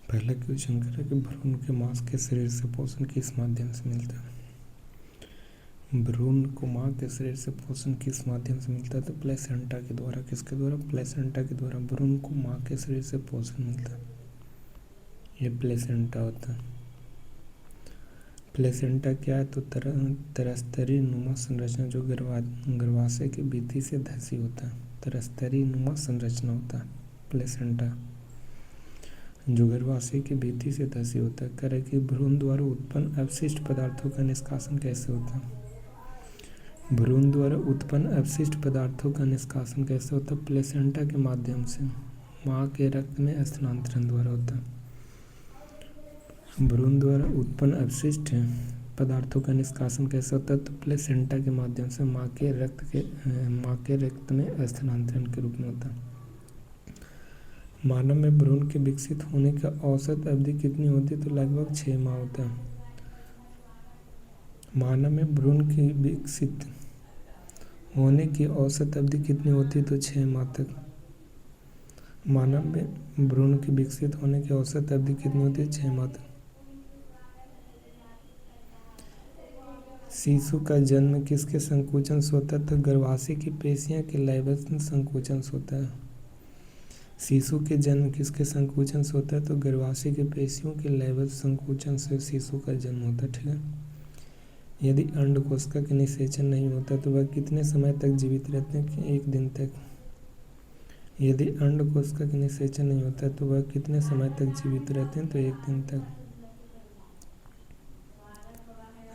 पहला क्वेश्चन करा कि भ्रूण के मांस के शरीर से पोषण किस माध्यम से मिलता है। भ्रूण को मां के शरीर से पोषण किस माध्यम से मिलता है, तो प्लेसेंटा के द्वारा। किसके द्वारा? प्लेसेंटा के द्वारा भ्रूण को मां के शरीर से पोषण मिलता है, ये प्लेसेंटा होता है। प्लेसेंटा क्या है, तो तरस्तरी नुमा संरचना जो गर्भाशय के भित्ति से धसी होता है। तरस्तरी नुमा संरचना होता है प्लेसेंटा, जो गर्भाशय की भित्ति से धसी होता है। कह रहे कि भ्रूण द्वारा उत्पन्न अवशिष्ट पदार्थों का निष्कासन कैसे होता है। भ्रूण द्वारा उत्पन्न अवशिष्ट पदार्थों का निष्कासन कैसे होता है? प्लेसेंटा के माध्यम से, मां के रक्त में स्थानांतरण द्वारा होता है। भ्रूण द्वारा उत्पन्न अवशिष्ट पदार्थों का निष्कासन कैसे होता है, तो प्लेसेंटा के माध्यम से मां के रक्त में स्थानांतरण के रूप में होता है। मानव में भ्रूण के विकसित होने का औसत अवधि कितनी होती है, तो लगभग 6 माह होता है। मानव में भ्रूण के विकसित होने की औसत अवधि कितनी होती है, तो 6 माह तक। मानव में भ्रूण के विकसित होने की औसत अवधि कितनी होती है, 6 माह तक। शिशु का जन्म किसके संकोचन से होता है, तो गर्भाशय की पेशियां के लैबल संकोचन से होता है। शिशु के जन्म किसके संकोचन से होता है, तो गर्भाशय के पेशियों के लैबल संकोचन से शिशु का जन्म होता है। ठीक है। यदि अंडकोशिका के निषेचन नहीं होता तो वह कितने समय तक जीवित रहते हैं, कि 1 दिन तक। यदि अंडकोशिका के निषेचन नहीं होता तो वह कितने समय तक जीवित रहते हैं, तो 1 दिन तक।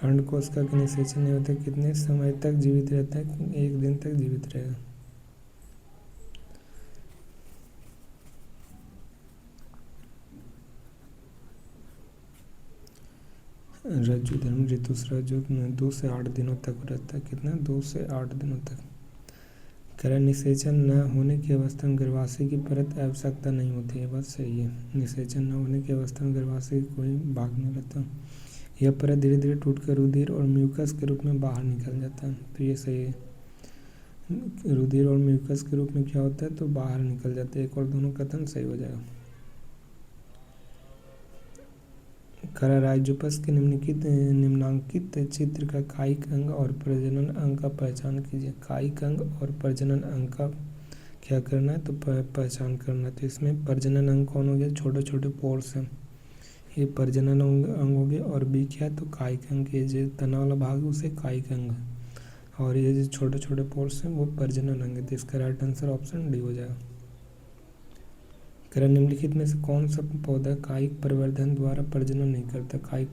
अंडकोशिका के निषेचन नहीं होता कितने समय तक जीवित रहता है, 1 दिन तक जीवित रहेगा। रज्जुधर्म ऋतुस्राव जो 2 से 8 दिनों तक रहता है। कितना? 2 से 8 दिनों तक। करा निषेचन न होने की अवस्था में गर्भाशय की परत आवश्यकता नहीं होती है, बात सही है। निषेचन न होने की अवस्था में गर्भाशय की कोई भाग नहीं रहता, यह परत धीरे धीरे टूटकर रुधिर और म्यूकस के रूप में बाहर निकल जाता है, तो ये सही है। रुधिर और म्यूकस के रूप में क्या होता है, तो बाहर निकल जाता है। एक और दोनों कथन सही हो जाएगा। खरा राइजोपस के निम्नांकित चित्र का कायिक अंग और प्रजनन अंग का पहचान कीजिए। कायिक अंग और प्रजनन अंग का क्या करना है, तो पहचान करना है। तो इसमें प्रजनन अंग कौन हो गया? छोटे छोटे पोर्स हैं, ये प्रजनन अंग हो गए। और बी क्या है, तो कायिक अंग। ये जो तना वाला भाग है उसे कायिक अंग, और ये जो छोटे छोटे पोर्स हैं वो प्रजनन अंग है। तो इसका राइट आंसर ऑप्शन डी हो जाएगा। निम्नलिखित में से कौन सा पौधा कायिक प्रवर्धन द्वारा प्रजनन नहीं करता? कायिक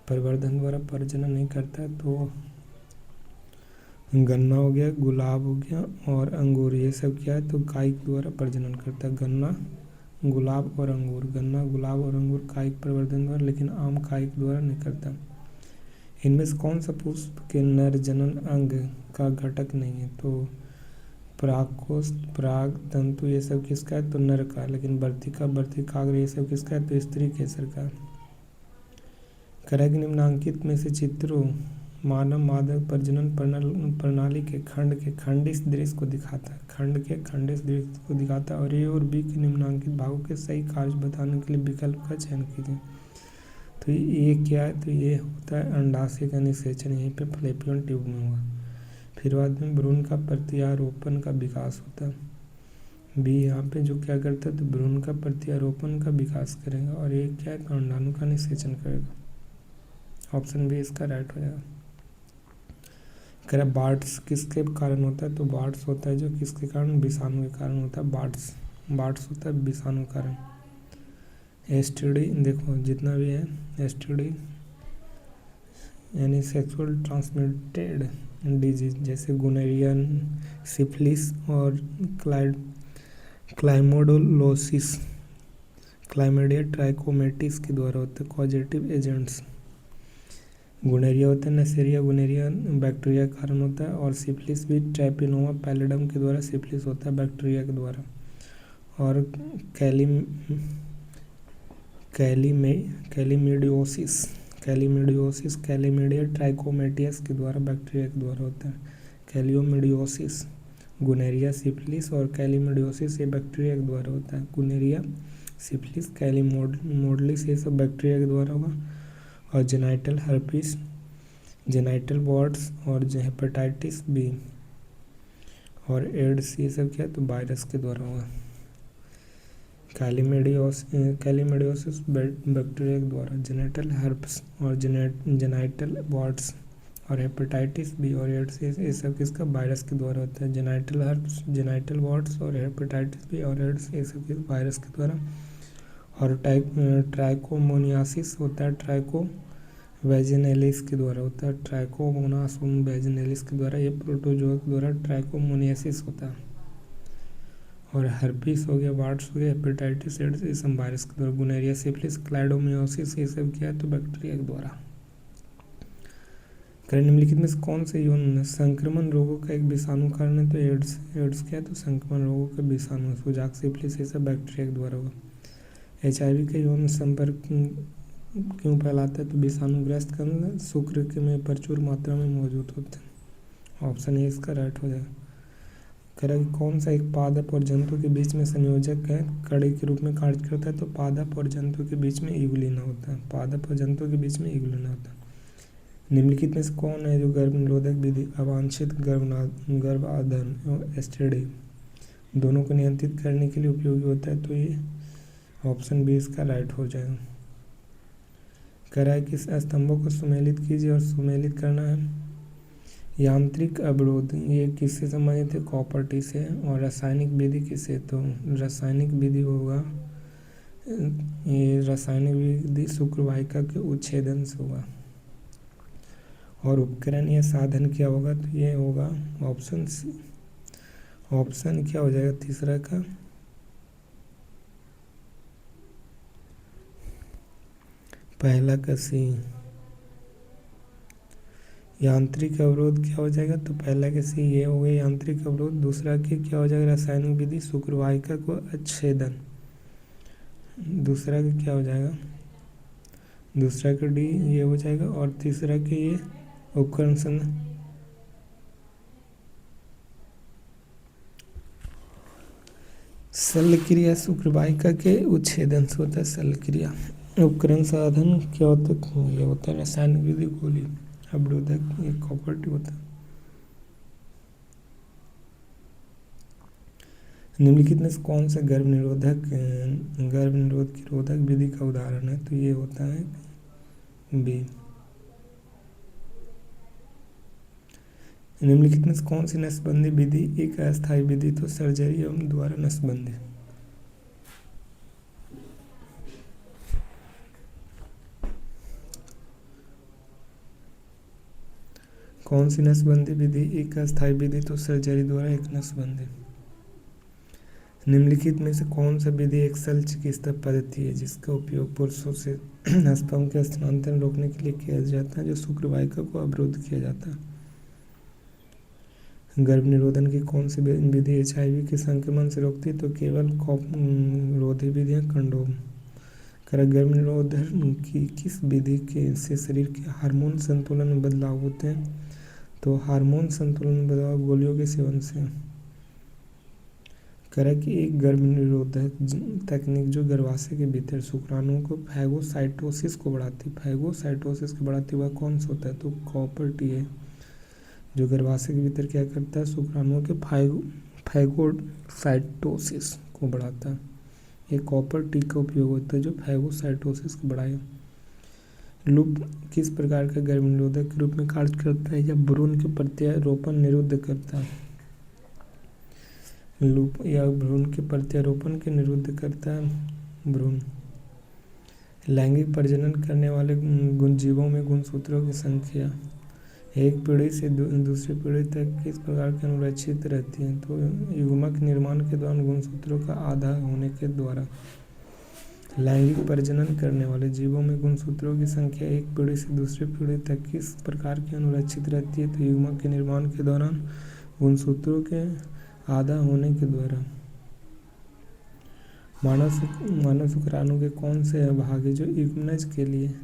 प्रवर्धन द्वारा प्रजनन नहीं करता, तो गन्ना हो गया, गुलाब हो गया और अंगूर, ये सब क्या है, तो कायिक द्वारा प्रजनन करता है। गन्ना, गुलाब और अंगूर। गन्ना, गुलाब और अंगूर कायिक प्रवर्धन द्वारा, लेकिन आम कायिक द्वारा नहीं करता। इनमें से कौन सा पुष्प के नर जनन अंग का घटक नहीं है, तो परागकोश, पराग तंतु, ये सब किसका है, तो नर का। लेकिन वर्तिकाग्र ये सब किसका है, तो स्त्री केसर का। करेक्ट। निम्नांकित में से चित्रों मानव मादा प्रजनन प्रणाली के खंडित दृश्य को दिखाता है। खंड के खंडित दृश्य को दिखाता है। और ए और बी के निम्नांकित भागों के सही कार्य बताने के लिए विकल्प का चयन कीजिए। तो ये क्या है, तो ये होता है अंडाशय का निषेचन, यहीं पे फ्लैपियन ट्यूब में हुआ। फिर बाद में भ्रूण का प्रत्यारोपण का विकास होता है। बी यहाँ पे जो क्या करता है, तो भ्रूण का प्रत्यारोपण का विकास करेगा। और ये क्या है, तो अंडाणु का निषेचन करेगा। ऑप्शन बी इसका राइट हो जाएगा। कह बार्ड्स किसके कारण होता है, तो बार्ड्स होता है जो किसके कारण, विषाणु के कारण होता है। बार्ड्स होता है विषाणु के कारण। एसटीडी देखो जितना भी है, एसटीडी यानी सेक्सुअल ट्रांसमिटेड डिजीज, जैसे गोनोरिया, सिफिलिस और क्लाइमोडोलोसिस, क्लाइमेडिया ट्राइकोमेटिस के द्वारा होते हैं कॉजेटिव एजेंट्स। गोनोरिया होता है नेसेरिया गोनोरिया बैक्टीरिया के कारण होता है, और सिफिलिस भी ट्रैपिनोमा पैलिडम के द्वारा सिफिलिस होता है बैक्टीरिया के द्वारा। और कैलीमिडियोसिस कैलीमिडिया ट्राइकोमेटियस के द्वारा बैक्टीरिया के द्वारा होता है। कैलियोमिडियोसिस, गोनोरिया, सिफिलिस और कैलीमिडियोसिस ये बैक्टीरिया के द्वारा होता है। गोनोरिया, सिफिलिस, कैलीमोडलिस, ये सब बैक्टीरिया के द्वारा होगा। और जेनाइटल हर्पिस, जेनाइटल वॉर्ड्स और जो हेपेटाइटिस बी और एड्स, ये सब क्या है तो वायरस के द्वारा होगा। कैलीमेडियोसिस बैक्टीरिया के द्वारा, जेनेटल हर्प्स और जेनाइटल वॉर्ड्स और हेपेटाइटिस बी और एड्स, ये सब किसका वायरस के द्वारा होता है। जेनाइटल हर्प्स, जेनाइटल वॉर्ड्स और हेपेटाइटिस बी और एड्स, ये सब किस वायरस के द्वारा। और ट्राइकोमोनियासिस होता है ट्राइको वैजिनैलिस के द्वारा होता है, ट्राइकोमोनास वैजिनैलिस के द्वारा, ये प्रोटोजोआ के द्वारा ट्राइकोमोनियासिस होता है। और हर्पिस हो गया, वार्ड्स हो गया, हेपेटाइटिस, एड्स, ये सब वायरस के द्वारा। गुनेरिया, सिफिलिस, क्लाइडोमियोसिस, ये सब क्या है तो बैक्टीरिया के द्वारा। निम्नलिखित में से कौन से यौन संक्रमण रोगों का एक विषाणु कारण है तो एड्स। एड्स क्या है तो संक्रमण रोगों का विषाणु। सुजाक, सिफिलिस, ये सब बैक्टीरिया के द्वारा होगा। HIV का यौन संपर्क क्यों फैलाता है तो विषाणुग्रस्त कण शुक्र में प्रचुर मात्रा में मौजूद होते हैं। ऑप्शन ए इसका राइट हो जाएगा। कह कि कौन सा एक पादप और जंतु के बीच में संयोजक है, कड़ी के रूप में कार्य करता है तो पादप और जंतु के बीच में यूग्लिना होता है। पादप और जंतु के बीच में यूग्लिना होता है। निम्नलिखित में से कौन है जो गर्भ निरोधक विधि अवांछित गर्भाधान एवं एसटीडी दोनों को नियंत्रित करने के लिए उपयोगी होता है तो ये ऑप्शन बी इसका राइट हो जाएगा। कह रहा है कि स्तंभों को सुमेलित कीजिए और सुमेलित करना है। यांत्रिक अवरोध ये किससे संबंधित है, कॉपर टी से। और रासायनिक विधि किससे, तो रासायनिक विधि होगा, ये रासायनिक विधि शुक्रवाहिका के उच्छेदन से होगा। और उपकरण या साधन क्या होगा तो ये होगा ऑप्शन सी। ऑप्शन क्या हो जाएगा तीसरा का, पहला का सी। यांत्रिक अवरोध क्या हो जाएगा तो पहला के सी ये हो गया यांत्रिक अवरोध। दूसरा के क्या हो जाएगा रासायनिक विधि शुक्रवाहिका को अच्छेदन। दूसरा के क्या हो जाएगा, दूसरा के डी ये हो जाएगा। और तीसरा के ये उपकरण शल्य क्रिया शुक्रवाहिका के उच्छेदन से होता है शल्य क्रिया। उपकरण साधन क्या होता है, ये होता है रासायनिक विधि गोली अवरोधक, ये कॉपर टी होता है। निम्नलिखित में से कौन सा गर्भ निरोध की रोधक विधि का उदाहरण है तो ये होता है बी। निम्नलिखित में से कौन सी नसबंदी विधि एक अस्थायी विधि तो सर्जरी एवं द्वारा नसबंदी। कौन सी नसबंदी विधि एक अस्थायी विधि तो सर्जरी द्वारा एक नसबंदी। निम्नलिखित में से कौन सा विधि एक शल्य चिकित्सा पद्धति है जिसका उपयोग पुरुषों से स्पर्म के स्थानांतरण रोकने के लिए किया जाता है जो शुक्रवाहिका को अवरुद्ध किया जाता है। गर्भ निरोधन की कौन सी विधि HIV के संक्रमण से रोकती है तो केवल रोधी विधि है कंडोम। गर्भ निरोधन की किस विधि के से शरीर के हार्मोन संतुलन में बदलाव होते हैं तो हार्मोन संतुलन में बदलाव गोलियों के सेवन से। कि एक गर्भ निरोधक तकनीक जो गर्भाशय के भीतर शुक्राणुओं को फैगोसाइटोसिस को बढ़ाती हुआ कौन सा होता है तो कॉपर टी है जो गर्भाशय के भीतर क्या करता है शुक्राणुओं के फैगोसाइटोसिस को बढ़ाता है। ये कॉपर टी का उपयोग होता है जो फैगोसाइटोसिस को बढ़ाएगा। लूप किस प्रकार का गर्भ निरोधक के रूप में कार्य करता है या भ्रूण के प्रत्यारोपण निरुद्ध करता है। लूप या भ्रूण के प्रत्यारोपण के निरुद्ध करता है भ्रूण। लैंगिक प्रजनन करने वाले जीवों में गुणसूत्रों की संख्या एक पीढ़ी से दूसरी पीढ़ी तक किस प्रकार के अनुरक्षित रहती है तो युग्मक निर्माण के दौरान गुणसूत्रों का आधा होने के द्वारा। लैंगिक प्रजनन करने वाले जीवों में गुणसूत्रों की संख्या एक पीढ़ी से दूसरी पीढ़ी तक किस प्रकार की अनुरक्षित रहती है तो युग्मक के निर्माण के दौरान गुणसूत्रों के आधा होने के द्वारा। मानव शुक्राणु के कौन से भाग है जो युग्मनज के लिए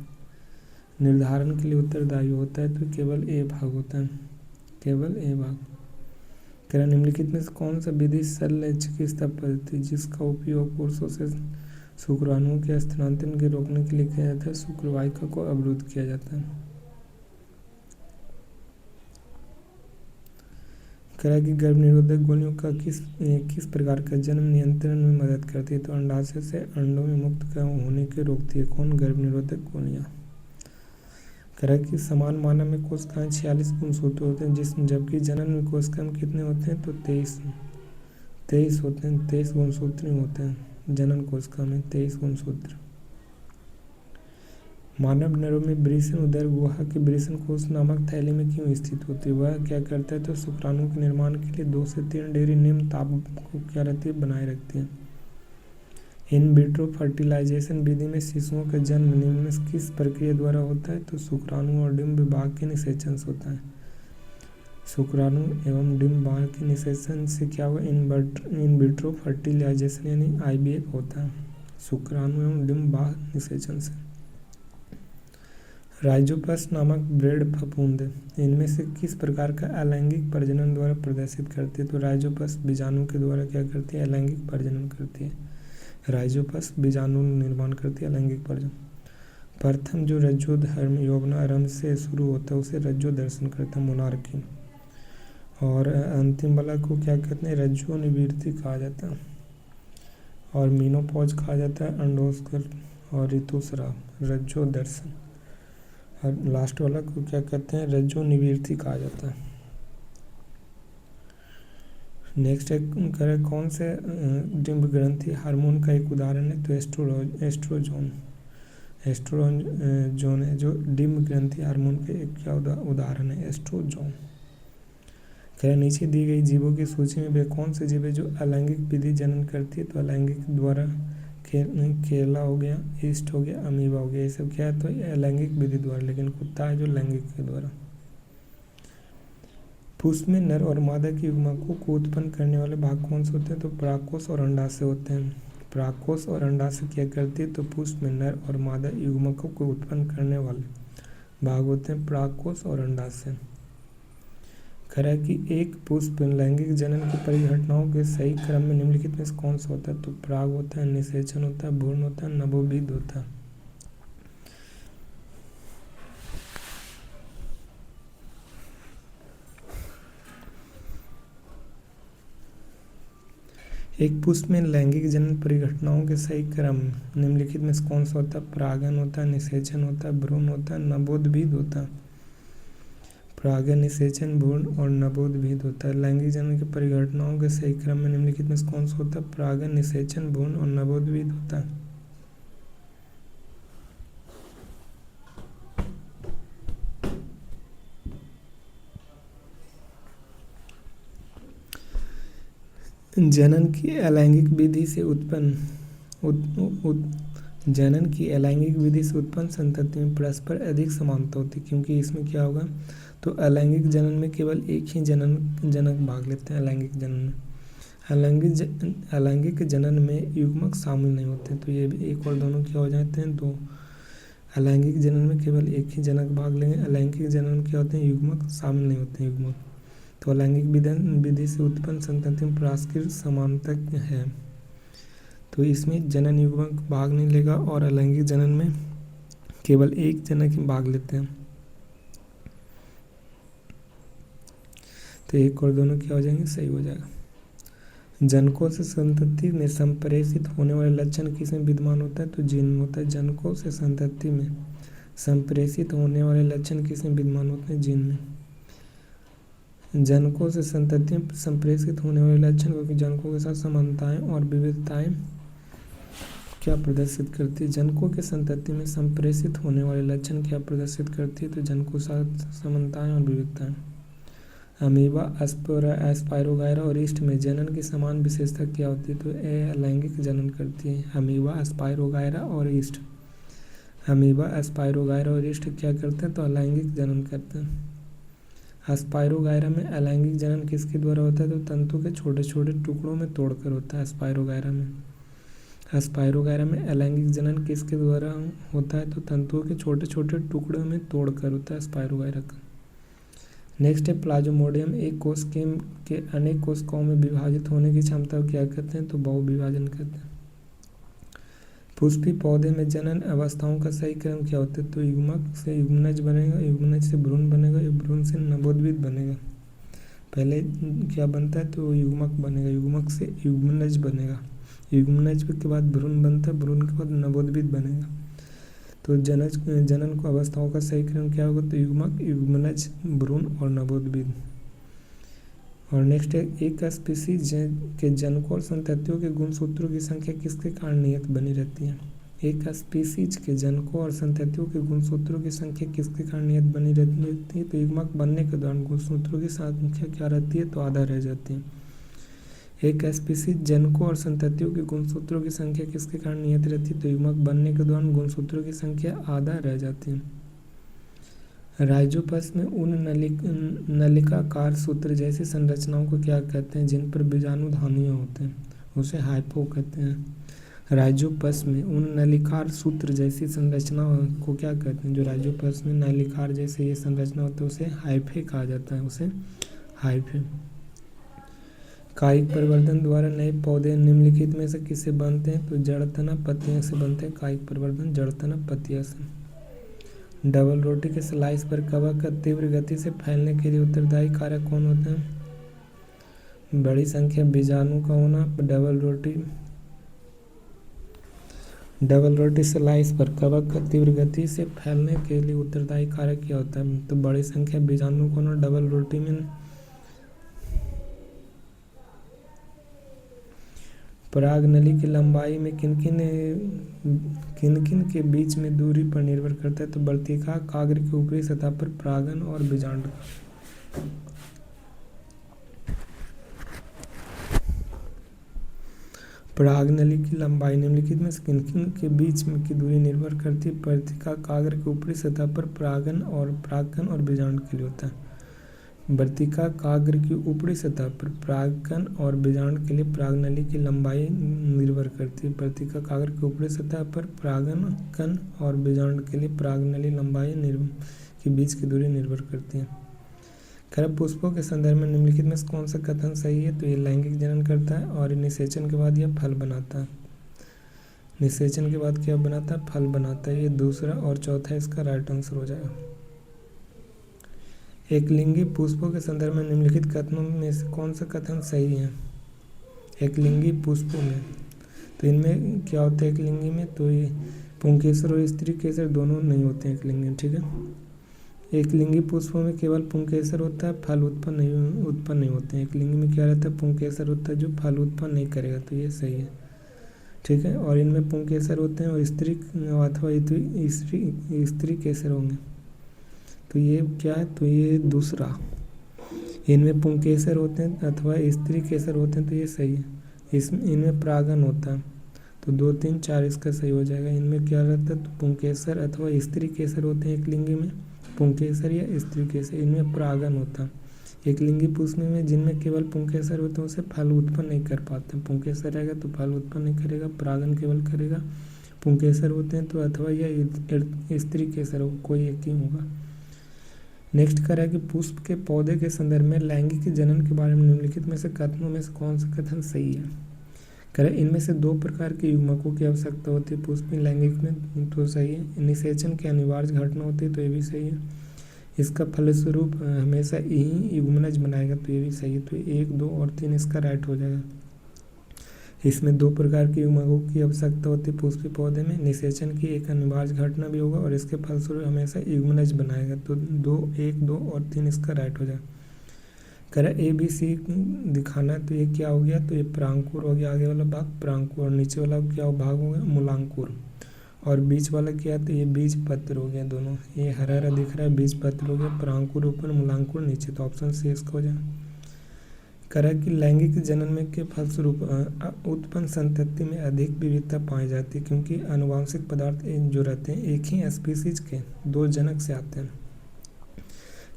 निर्धारण के लिए उत्तरदायी होता है तो केवल ए भाग होता है, केवल ए भाग। निम्नलिखित में से कौन सा विधि शल्य चिकित्सा पद्धति जिसका उपयोग पुरुषों से शुक्राणुओं के स्थानांतरण के रोकने के लिए किया जाता है, शुक्रवाहिका को अवरुद्ध किया जाता है। कह कि गर्भ निरोधक गोलियों का किस प्रकार का जन्म नियंत्रण में मदद करती है? तो अंडाशय से अंडों में मुक्त होने के रोकती है। कौन? गर्भ निरोधक गोलियां। कह कि समान मानव में कोशिकाएं 46 गुणसूत्र होते हैं, जबकि जनन में कोशिकाएं कितने होते हैं? तो 23 होते हैं। 23 गुणसूत्र होते हैं जनन कोशिका में, 23 गुणसूत्र। मानव नरों में वृषण उदर गुहा के वृषण कोष नामक थैली में क्यों स्थित होती है? वह क्या करता है? तो शुक्राणु के निर्माण के लिए 2 से 3 डिग्री निम्न ताप को क्या रहती है? बनाए रखती है। इन विट्रो फर्टिलाइजेशन विधि में शिशुओं का जन्म निम्न में किस प्रक्रिया द्वारा होता है? तो शुक्राणु और डिंब विभाग के निषेचन से होता है। शुक्राणु एवं डिंब विभाग के निषेचन से क्या हुआ? इन विट्रो फर्टिलाइजेशन यानी IVF होता है, शुक्राणु एवं डिंब विभाग निषेचन से। राइजोपस नामक ब्रेड फफूंद इनमें से किस प्रकार का अलैंगिक प्रजनन द्वारा प्रदर्शित करती है? तो राइजोपस बीजाणु के द्वारा क्या करती है? अलैंगिक प्रजनन करती है। राइजोपस बीजाणु निर्माण करती है, अलैंगिक प्रजनन। प्रथम जो रज्जोधर्म यौवनारंभ से शुरू होता है उसे रज्जो दर्शन करता है, मोनार्की। और अंतिम वाला को क्या कहते हैं? रज्जो निवृत्ति कहा जाता है। और मीनोपॉज कहा जाता है, अंडोस्कर और ऋतुस्राव, रज्जो दर्शन। और लास्ट वाला को क्या कहते हैं? रज्जो निवृत्ति कहा जाता है। नेक्स्ट करें कौन से डिंब ग्रंथि हार्मोन का एक उदाहरण है? तो एस्ट्रोजोन है जो डिंब ग्रंथि हार्मोन के एक क्या उदाहरण है? एस्ट्रोजोन। कह नीचे दी गई जीवों की सूची में वे कौन से जीव है जो अलैंगिक विधि जनन करती है? तो अलैंगिक द्वारा केला हो गया, ईस्ट हो गया, अमीबा हो गया, ये सब क्या है? तो अलैंगिक विधि द्वारा। लेकिन कुत्ता है जो लैंगिक के द्वारा। पुष्प में नर और मादा की युग्मकों को उत्पन्न करने वाले भाग कौन से होते हैं? तो परागकोश और अंडाशय होते हैं। परागकोश और अंडाशय क्या करती है? तो पुष्प में नर और मादा युग्मकों को उत्पन्न करने वाले भाग होते हैं परागकोश और अंडाशय। खरा कि एक पुष्प लैंगिक जनन की परिघटनाओं के सही क्रम में निम्नलिखित में से कौन सा होता है? तो पराग होता है, निषेचन होता है, भ्रूण होता है, नवोदित होता है। एक पुष्प में लैंगिक जनन परिघटनाओं के सही क्रम निम्नलिखित में से कौन सा होता है? परागन होता है, निषेचन होता है, भ्रूण होता है, नवोदित होता है। परागन, निषेचन, भ्रूण और नवोदित होता है। लैंगिक जनन की परिघटनाओं के सही क्रम में निम्नलिखित में से कौन सा होता है? परागन, निषेचन, भ्रूण और नवोदित होता है। जनन की अलैंगिक विधि से उत्पन्न संतति में परस्पर अधिक समानता होती है, क्योंकि इसमें क्या होगा? तो अलैंगिक जनन में केवल एक ही जनक भाग लेते हैं। अलैंगिक जनन में अलैंगिक जनन में युग्मक शामिल नहीं होते, तो ये भी एक और दोनों क्या हो जाते हैं? दो। अलैंगिक जनन में केवल एक ही जनक भाग लेंगे। अलैंगिक जनन में क्या होते हैं? युग्मक शामिल नहीं होते हैं, युग्मक। तो अलैंगिक विधि से उत्पन्न संतति में परस्पर समानता है, तो इसमें जनन युग्मक भाग नहीं लेगा। और अलैंगिक जनन में केवल एक जनक ही भाग लेते हैं, तो एक और दोनों क्या हो जाएंगे? सही हो जाएगा। जनकों से संतति में संप्रेषित होने वाले लक्षण किसमें विद्यमान होता है? तो जीन में होता है। जनकों से संतति में संप्रेषित होने वाले लक्षण किसमें विद्यमान होते हैं? जीन में। जनकों से संतति में संप्रेषित होने वाले लक्षण क्योंकि जनकों के साथ समानताएं और विविधताएं क्या प्रदर्शित करती है? जनकों के संतति में संप्रेषित होने वाले लक्षण क्या प्रदर्शित करती है? तो जनकों के साथ समानताएं और विविधताएं। अमीबा, एस्पायरोगायरा और ईस्ट में जनन की समान विशेषता क्या होती है? तो ए अलैंगिक जनन करती है। अमीबा, एस्पायरोगायरा और ईस्ट। अमीबा, एस्पायरोगायरा और ईस्ट क्या करते हैं? तो अलैंगिक जनन करते हैं। एस्पायरोगायरा में अलैंगिक जनन किसके द्वारा होता है? तो तंतु के छोटे छोटे टुकड़ों में तोड़कर होता है। एस्पायरोगायरा में अलैंगिक जनन किसके द्वारा होता है? तो तंतुओं के छोटे छोटे टुकड़ों में तोड़कर होता है एस्पायरोगायरा का। नेक्स्ट है प्लाज्मोडियम। एक कोश के अनेक कोशिकाओं में विभाजित होने की क्षमता को क्या कहते हैं? तो बहुविभाजन कहते हैं। पुष्पी पौधे में जनन अवस्थाओं का सही क्रम क्या होता है? तो युग्मक से युग्मनज बनेगा, युग्मनज से भ्रूण बनेगा, भ्रूण से नवोद्भिद बनेगा। पहले क्या बनता है? तो युग्मक बनेगा, युग्मक से युग्मनज बनेगा, युग्मनज के बाद भ्रूण बनता है, भ्रूण के बाद नवोद्भिद बनेगा। तो जनन को अवस्थाओं का सही क्रम क्या होगा? तो युग्मक, युग्मनज, भ्रूण और नवोद्भिद। और नेक्स्ट है, एक स्पीसीज के जनकों और संततियों के गुणसूत्रों की संख्या किसके कारण नियत बनी रहती है? एक स्पीसीज के जनकों और संततियों के गुणसूत्रों की संख्या किसके कारण नियत बनी रहती है? तो युग्मक बनने के दौरान गुणसूत्रों की संख्या क्या रहती है? तो आधा रह जाती है। एक स्पीसीज जनकों और संततियों के गुणसूत्रों की संख्या किसके कारण नियत रहती है? तो युग्मक बनने के दौरान गुणसूत्रों की संख्या आधा रह जाती है। राइजोपस में उन नलिकाकार सूत्र जैसी संरचनाओं को क्या कहते हैं जिन पर बीजाणु धानियाँ होते हैं? उसे हाइपो कहते हैं। राइजोपस में उन नलिकार सूत्र जैसी संरचनाओं को क्या कहते हैं? जो राइजोपस में नलिकार जैसे ये संरचना होती है उसे हाइफे कहा जाता है, उसे हाइफे। कायिक परिवर्तन द्वारा नए पौधे निम्नलिखित में से किससे बनते हैं? तो जड़तना पत्तियों से बनते हैं। कायिक परिवर्तन जड़तना पत्तियों से। डबल रोटी के स्लाइस पर कवक का तीव्र गति से फैलने के लिए उत्तरदायी कारक कौन होते हैं? बड़ी संख्या बीजाणु का होना। डबल रोटी स्लाइस पर कवक का तीव्र गति से फैलने के लिए उत्तरदायी कारक क्या होता है? तो बड़ी संख्या बीजाणु का होना डबल रोटी में। परागनली की लंबाई में किन किन के बीच में दूरी पर निर्भर करता है? तो वर्तिका काग्र की ऊपरी सतह पर परागन और बीजांड का। परागनली की लंबाई निम्नलिखित में से किन के बीच में की दूरी निर्भर करती है? वर्तिका काग्र की ऊपरी सतह पर परागन और बीजांड के लिए होता है। वर्तिका काग्र की ऊपरी सतह पर परागकण और बीजांड के लिए परागनली की लंबाई निर्भर करती है। वर्तिका काग्र की ऊपरी सतह पर परागकण और बीजांड के लिए परागनली लंबाई के बीच की दूरी निर्भर करती है। खरब पुष्पों के संदर्भ में निम्नलिखित में कौन सा कथन सही है? तो ये लैंगिक जनन करता है और निषेचन के बाद यह फल बनाता है। निषेचन के बाद क्या बनाता है? फल बनाता है। ये दूसरा और चौथा इसका राइट आंसर हो जाएगा। एकलिंगी पुष्पों के संदर्भ में निम्नलिखित कथनों में से कौन सा कथन सही है? एकलिंगी पुष्पों में तो इनमें क्या होता है? एकलिंगी में तो ये पुंकेसर और स्त्री केसर दोनों नहीं होते हैं एकलिंगी में, ठीक है। एकलिंगी पुष्पों में केवल पुंकेसर होता है, फल उत्पन्न नहीं होते हैं। एकलिंगी में क्या रहता है? पुंकेसर होता है जो फल उत्पन्न नहीं करेगा, तो ये सही है, ठीक है। और इनमें पुंकेसर होते हैं और स्त्री अथवा स्त्री केसर होंगे, तो ये क्या है? तो ये दूसरा। इनमें पुंकेसर होते हैं अथवा स्त्री केसर होते हैं, तो ये सही है। इनमें परागन होता है, तो 2, 3, 4 इसका सही हो जाएगा। इनमें क्या रहता है? तो पुंकेसर अथवा स्त्री केसर होते हैं एकलिंगी में, पुंकेसर या स्त्री केसर। इनमें परागन होता है। एकलिंगी पुष्प में जिनमें केवल पुंकेसर होते हैं उसे फल उत्पन्न नहीं कर पाते। पुंकेसर रहेगा तो फल उत्पन्न नहीं करेगा, परागन केवल करेगा। पुंकेसर होते हैं तो अथवा या स्त्री केसर हो, कोई एक ही होगा। नेक्स्ट कर है कि पुष्प के पौधे के संदर्भ में लैंगिक जनन के बारे में निम्नलिखित में से कथनों में से कौन सा कथन सही है? करें इनमें से 2 प्रकार के युग्मकों की आवश्यकता होती है पुष्प लैंगिक में, तो सही है। निषेचन की अनिवार्य घटना होती है, तो ये भी सही है। इसका फलस्वरूप हमेशा यही युग्मनज बनाएगा, तो ये भी सही है। तो 1, 2 और 3 इसका राइट हो जाएगा। इसमें 2 प्रकार के युग्मकों की आवश्यकता होती है पुष्पी पौधे में। निषेचन की एक अनिवार्य घटना भी होगा और इसके फलस्वरूप हमेशा युग्मनज बनाएगा, तो 1, 2 और 3 इसका राइट हो जाएगा। करें ABC दिखाना है, तो ये क्या हो गया? तो ये प्रांकुर हो गया, आगे वाला भाग प्रांकुर, और नीचे वाला क्या भाग हो गया? मूलांकुर। और बीच वाला क्या है? तो ये बीज पत्र हो गया दोनों। ये हरा हरा दिख रहा है, बीज पत्र हो गया। प्रांकुर ऊपर, मूलांकुर नीचे, तो ऑप्शन सी इसका हो जाए। करा कि लैंगिक जनन में के फलस्वरूप उत्पन्न संतति में अधिक विविधता पाई जाती है, क्योंकि आनुवांशिक पदार्थ जो रहते हैं एक ही स्पीसीज के 2 जनक से आते हैं।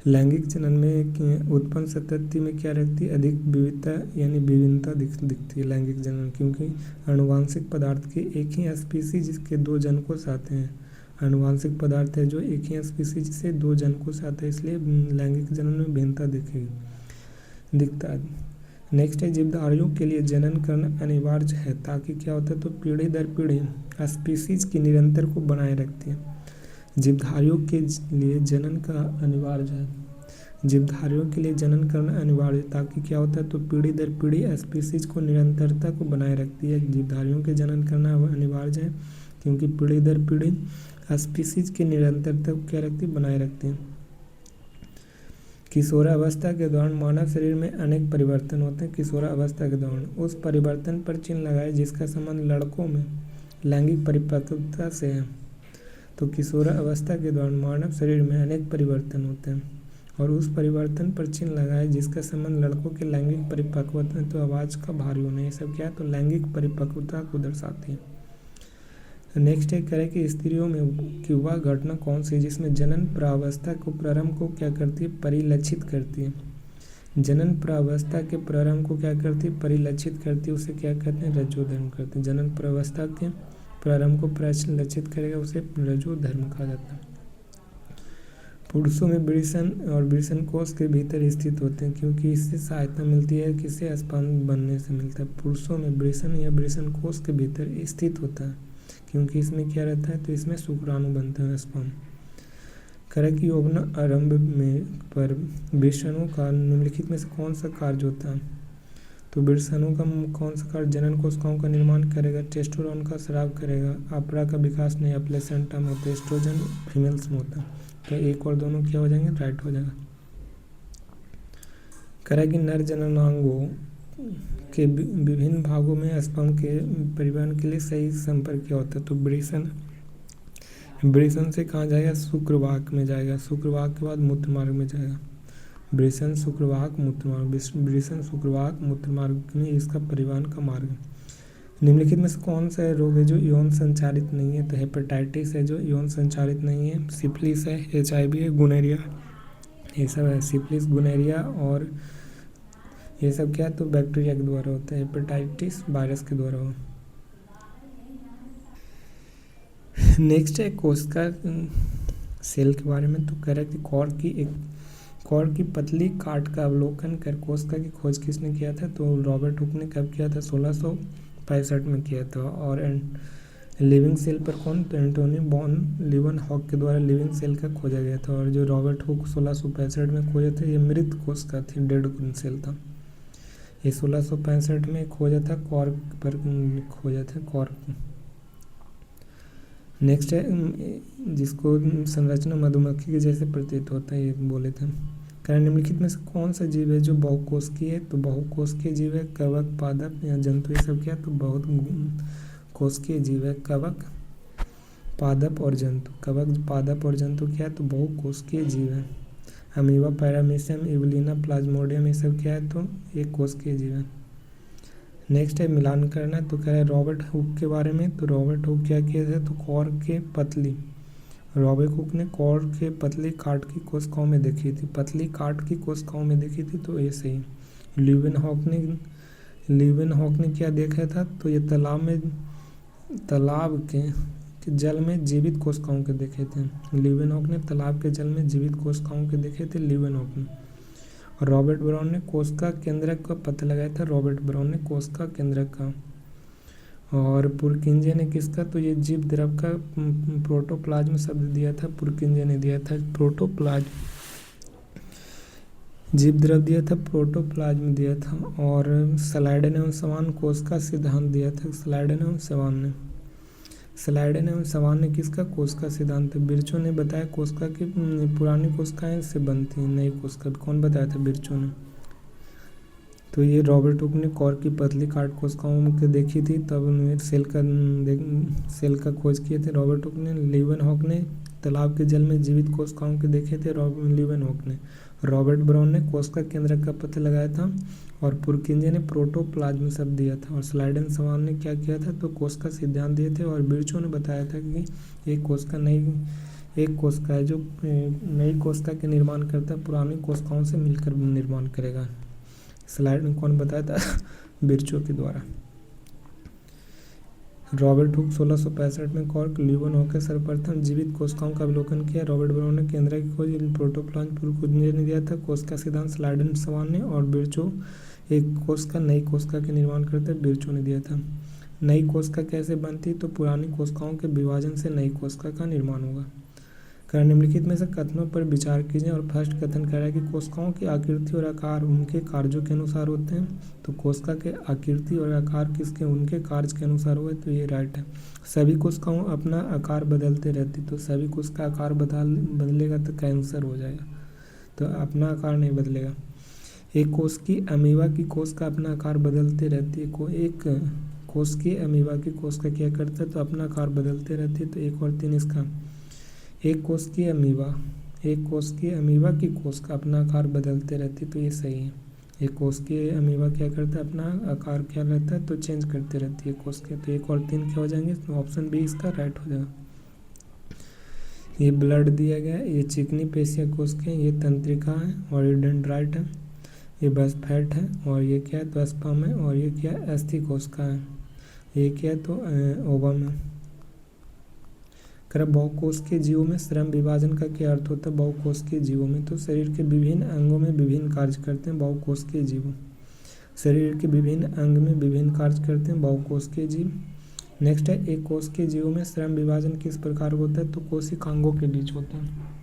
लैंगिक जनन में उत्पन्न संतति में क्या रहती है? अधिक विविधता यानी विभिन्नता दिखती है लैंगिक जनन, क्योंकि आनुवांशिक पदार्थ के एक ही स्पीसीज के 2 जनकों से आते हैं। आनुवांशिक पदार्थ है जो एक ही स्पीसीज से 2 जनकों से आते हैं, इसलिए लैंगिक जनन में भिन्नता दिखता है। नेक्स्ट है जीवधारियों के लिए जनन करना अनिवार्य है, ताकि क्या होता है? तो पीढ़ी दर पीढ़ी स्पीसीज की निरंतर को बनाए रखती है। जीवधारियों के लिए जनन का अनिवार्य है, जीवधारियों के लिए जनन करना अनिवार्य है, ताकि क्या होता है तो पीढ़ी दर पीढ़ी स्पीसीज को निरंतरता को बनाए रखती है। जीवधारियों के जनन करना अनिवार्य है क्योंकि पीढ़ी दर पीढ़ी स्पीसीज की निरंतरता को क्या रखती है, बनाए रखती है। किशोरावस्था के दौरान मानव शरीर में अनेक परिवर्तन होते हैं। किशोरावस्था के दौरान उस परिवर्तन पर चिन्ह लगाए जिसका संबंध लड़कों में लैंगिक परिपक्वता से है। तो किशोरावस्था के दौरान मानव शरीर में अनेक परिवर्तन होते हैं और उस परिवर्तन पर चिन्ह लगाए जिसका संबंध लड़कों के लैंगिक परिपक्वता, तो आवाज़ का भारी होना, ये सब क्या है तो लैंगिक परिपक्वता को दर्शाती है। नेक्स्ट है करें कि स्त्रियों में की वह घटना कौन सी जिसमें जनन प्रावस्था को प्रारंभ को क्या करती है, परिलक्षित करती है। जनन प्रावस्था के प्रारंभ को क्या करती है, परिलक्षित करती है, उसे क्या कहते हैं, रजोधर्म करते हैं। जनन प्रावस्था के प्रारंभ को परिलक्षित करेगा उसे रजोधर्म कहा जाता है। पुरुषों में वृषण और वृषण कोष के भीतर स्थित होते हैं क्योंकि इससे सहायता मिलती है, किसे स्पर्म बनने से मिलता है। पुरुषों में वृषण या वृषण कोष के भीतर स्थित होता है क्योंकि इसमें क्या रहता है तो इसमें शुक्राणु बनता है, स्पर्म। करक यौवन आरंभ में पर वृषणों का निम्नलिखित में से कौन सा कार्य होता है, तो वृषणों का कौन सा कार्य जनन कोशिकाओं का निर्माण करेगा, टेस्टोस्टेरोन का स्राव करेगा, अपरा का विकास नहीं, प्लेसेंटा में होता है, एस्ट्रोजन फीमेल्स में होता है। तो एक और दोनों क्या हो जाएंगे, राइट हो जाएगा। करेगी नर जननांगों के विभिन्न भागों में स्पर्म के परिवहन के लिए सही संपर्क क्या होता है, तो वृषण से कहाँ जाएगा, शुक्रवाहक में जाएगा, शुक्रवाहक के बाद मूत्रमार्ग में जाएगा। वृषण शुक्रवाहक मूत्रमार्ग, वृषण शुक्रवाहक मूत्रमार्ग में इसका परिवहन का मार्ग। निम्नलिखित में से कौन सा रोग है जो यौन संचारित नहीं है, तो हेपेटाइटिस है जो यौन संचारित नहीं है, सिफिलिस है, HIV है, गुनेरिया, ये सब है। सिफिलिस, गुनेरिया और ये सब क्या है तो बैक्टीरिया के द्वारा होता है, हेपेटाइटिस वायरस के द्वारा हो। नेक्स्ट है कोशिका सेल के बारे में, तो कह रहा है कि कॉर्क की पतली काट का अवलोकन कर कोशिका की खोज किसने किया था, तो रॉबर्ट हुक ने कब किया था, 1665 में किया था। और लिविंग सेल पर कौन, तो एंटोनी बॉन लीवन-हॉक के द्वारा लिविंग सेल का खोजा गया था। और जो रॉबर्ट हुक 1665 में खोजा था ये मृत कोशिका थी, डेड सेल था। ये 1665 में खोजा था, कॉर्क पर खोजा था, कॉर्क। नेक्स्ट है जिसको संरचना मधुमक्खी के जैसे प्रतीत होता है, ये बोले थे। कारण निम्नलिखित में से कौन सा जीव है जो बहुकोशिकीय है, तो बहुकोशिकीय जीव है कवक, पादप या जंतु, ये सब क्या तो बहुत कोशिकीय जीव है, कवक, पादप और जंतु। कवक, पादप और जंतु क्या है तो बहुकोशिकीय जीव है। अमीबा, पैरामीशियम, इवलिना, प्लाज्मोडियम, ये सब क्या है तो एक कोशिकीय जीव है। नेक्स्ट है मिलान करना, तो कह रहा है रॉबर्ट हुक के बारे में, तो रॉबर्ट हुक क्या किया था तो कॉर्क के पतली, रॉबर्ट हुक ने कॉर्क के पतली काट की कोशिकाओं में देखी थी, पतली काट की कोशिकाओं में देखी थी, तो ये सही। लीवेनहॉक ने क्या देखा था, तो ये तालाब के जल में जीवित कोशिकाओं के देखे थे। लीवेनहॉक ने तालाब के जल में जीवित कोशिकाओं के देखे थे, लीवेनहॉक ने। और रॉबर्ट ब्राउन ने कोशिका केंद्रक का पता लगाया था, रॉबर्ट ब्राउन ने कोशिका केंद्रक का। और पुरकिंजे ने किसका, तो ये जीव द्रव का प्रोटोप्लाज्म शब्द दिया था, पुरकिंजे ने दिया था प्रोटोप्लाज्म, जीव द्रव दिया था, प्रोटोप्लाज्म दिया था। और स्लाइडेन एवं सवान कोशिका सिद्धांत दिया था, स्लाइडेन एवं सवान ने किसका, कोशिका सिद्धांत। बिरचो ने बताया कोशिका की पुरानी कोशिकाएं से बनती हैं, नई कोशिका कौन बताया था, बिरचो ने। तो ये रॉबर्ट हुक ने कॉर्क की पतली काट कोशिकाओं के देखी थी, तब उन्होंने सेल का खोज किए थे रॉबर्ट हुक ने। लीवेनहॉक ने तालाब के जल में जीवित कोशिकाओं के देखे थे, लीवेनहॉक ने। रॉबर्ट ब्राउन ने कोशिका केंद्रक का पता लगाया था और पुरकिंजे ने प्रोटोप्लाज्म शब्द दिया था। और स्लाइडेन सवान ने क्या किया था, तो कोशिका सिद्धांत दिए थे। और बिरचो ने बताया था कि एक कोशिका है जो नई कोशिका के निर्माण करता है, पुरानी कोशिकाओं से मिलकर निर्माण करेगा। स्लाइड में कौन बताया था, बिरचो के द्वारा। रॉबर्ट हुक 1665 में कॉर्क, लीवेनहॉक के सर्वप्रथम जीवित कोशिकाओं का अवलोकन किया। रॉबर्ट ब्राउन ने केंद्र की खोज, प्रोटोप्लाज्म पुरकिंजे ने दिया था, कोशिका सिद्धांत स्लाइडेन सवान ने। और बिरचो एक कोशिका नई कोशिका के निर्माण करते बिरचो ने दिया था। नई कोशिका कैसे बनती है? तो पुरानी कोशिकाओं के विभाजन से नई कोशिका का निर्माण होगा। निम्नलिखित में से कथनों पर विचार कीजिए और फर्स्ट कथन कह रहा है कि कोशिकाओं की आकृति और आकार उनके कार्यों के अनुसार होते हैं। तो कोशिका के आकृति और आकार किसके? उनके कार्य के अनुसार हुए, तो ये राइट है। सभी कोशिकाओं अपना आकार बदलते रहती, तो सभी कोशिका आकार बदलेगा तो कैंसर हो जाएगा, तो अपना आकार नहीं बदलेगा। एक कोशिकी अमीबा की कोशिका अपना आकार बदलते रहती है। एक कोशिकीय अमीबा की कोशिका क्या करता है? तो अपना आकार बदलते रहती है। तो 1 और 3 इसका। एक कोशिकीय अमीबा की कोशिका अपना आकार बदलते रहती है, तो ये सही है। एक कोशिकीय अमीबा क्या करता है? अपना आकार क्या रहता है? तो चेंज करते रहती है कोशिका। तो 1 और 3 क्या हो जाएंगे? तो ऑप्शन बी इसका राइट हो जाएगा। ये ब्लड दिया गया है, ये चिकनी पेशियाँ कोशिकाएं, ये तंत्रिका है और ये डेंड्राइट है, ये बस फैट है और ये क्या है? तो स्पर्म है और ये क्या है? अस्थि कोशिका है। ये क्या है? तो ओवम है। बहुकोशिकीय जीवों में श्रम विभाजन का क्या अर्थ होता है? बहुकोशिकीय जीवों में तो शरीर के विभिन्न अंगों में विभिन्न कार्य करते हैं बहुकोशिकीय जीव। शरीर के विभिन्न अंग में विभिन्न कार्य करते हैं बहुकोशिकीय जीव। नेक्स्ट है, एक कोशिकीय जीवों में श्रम विभाजन किस प्रकार होता है? तो कोशिकांगों के बीच होता है।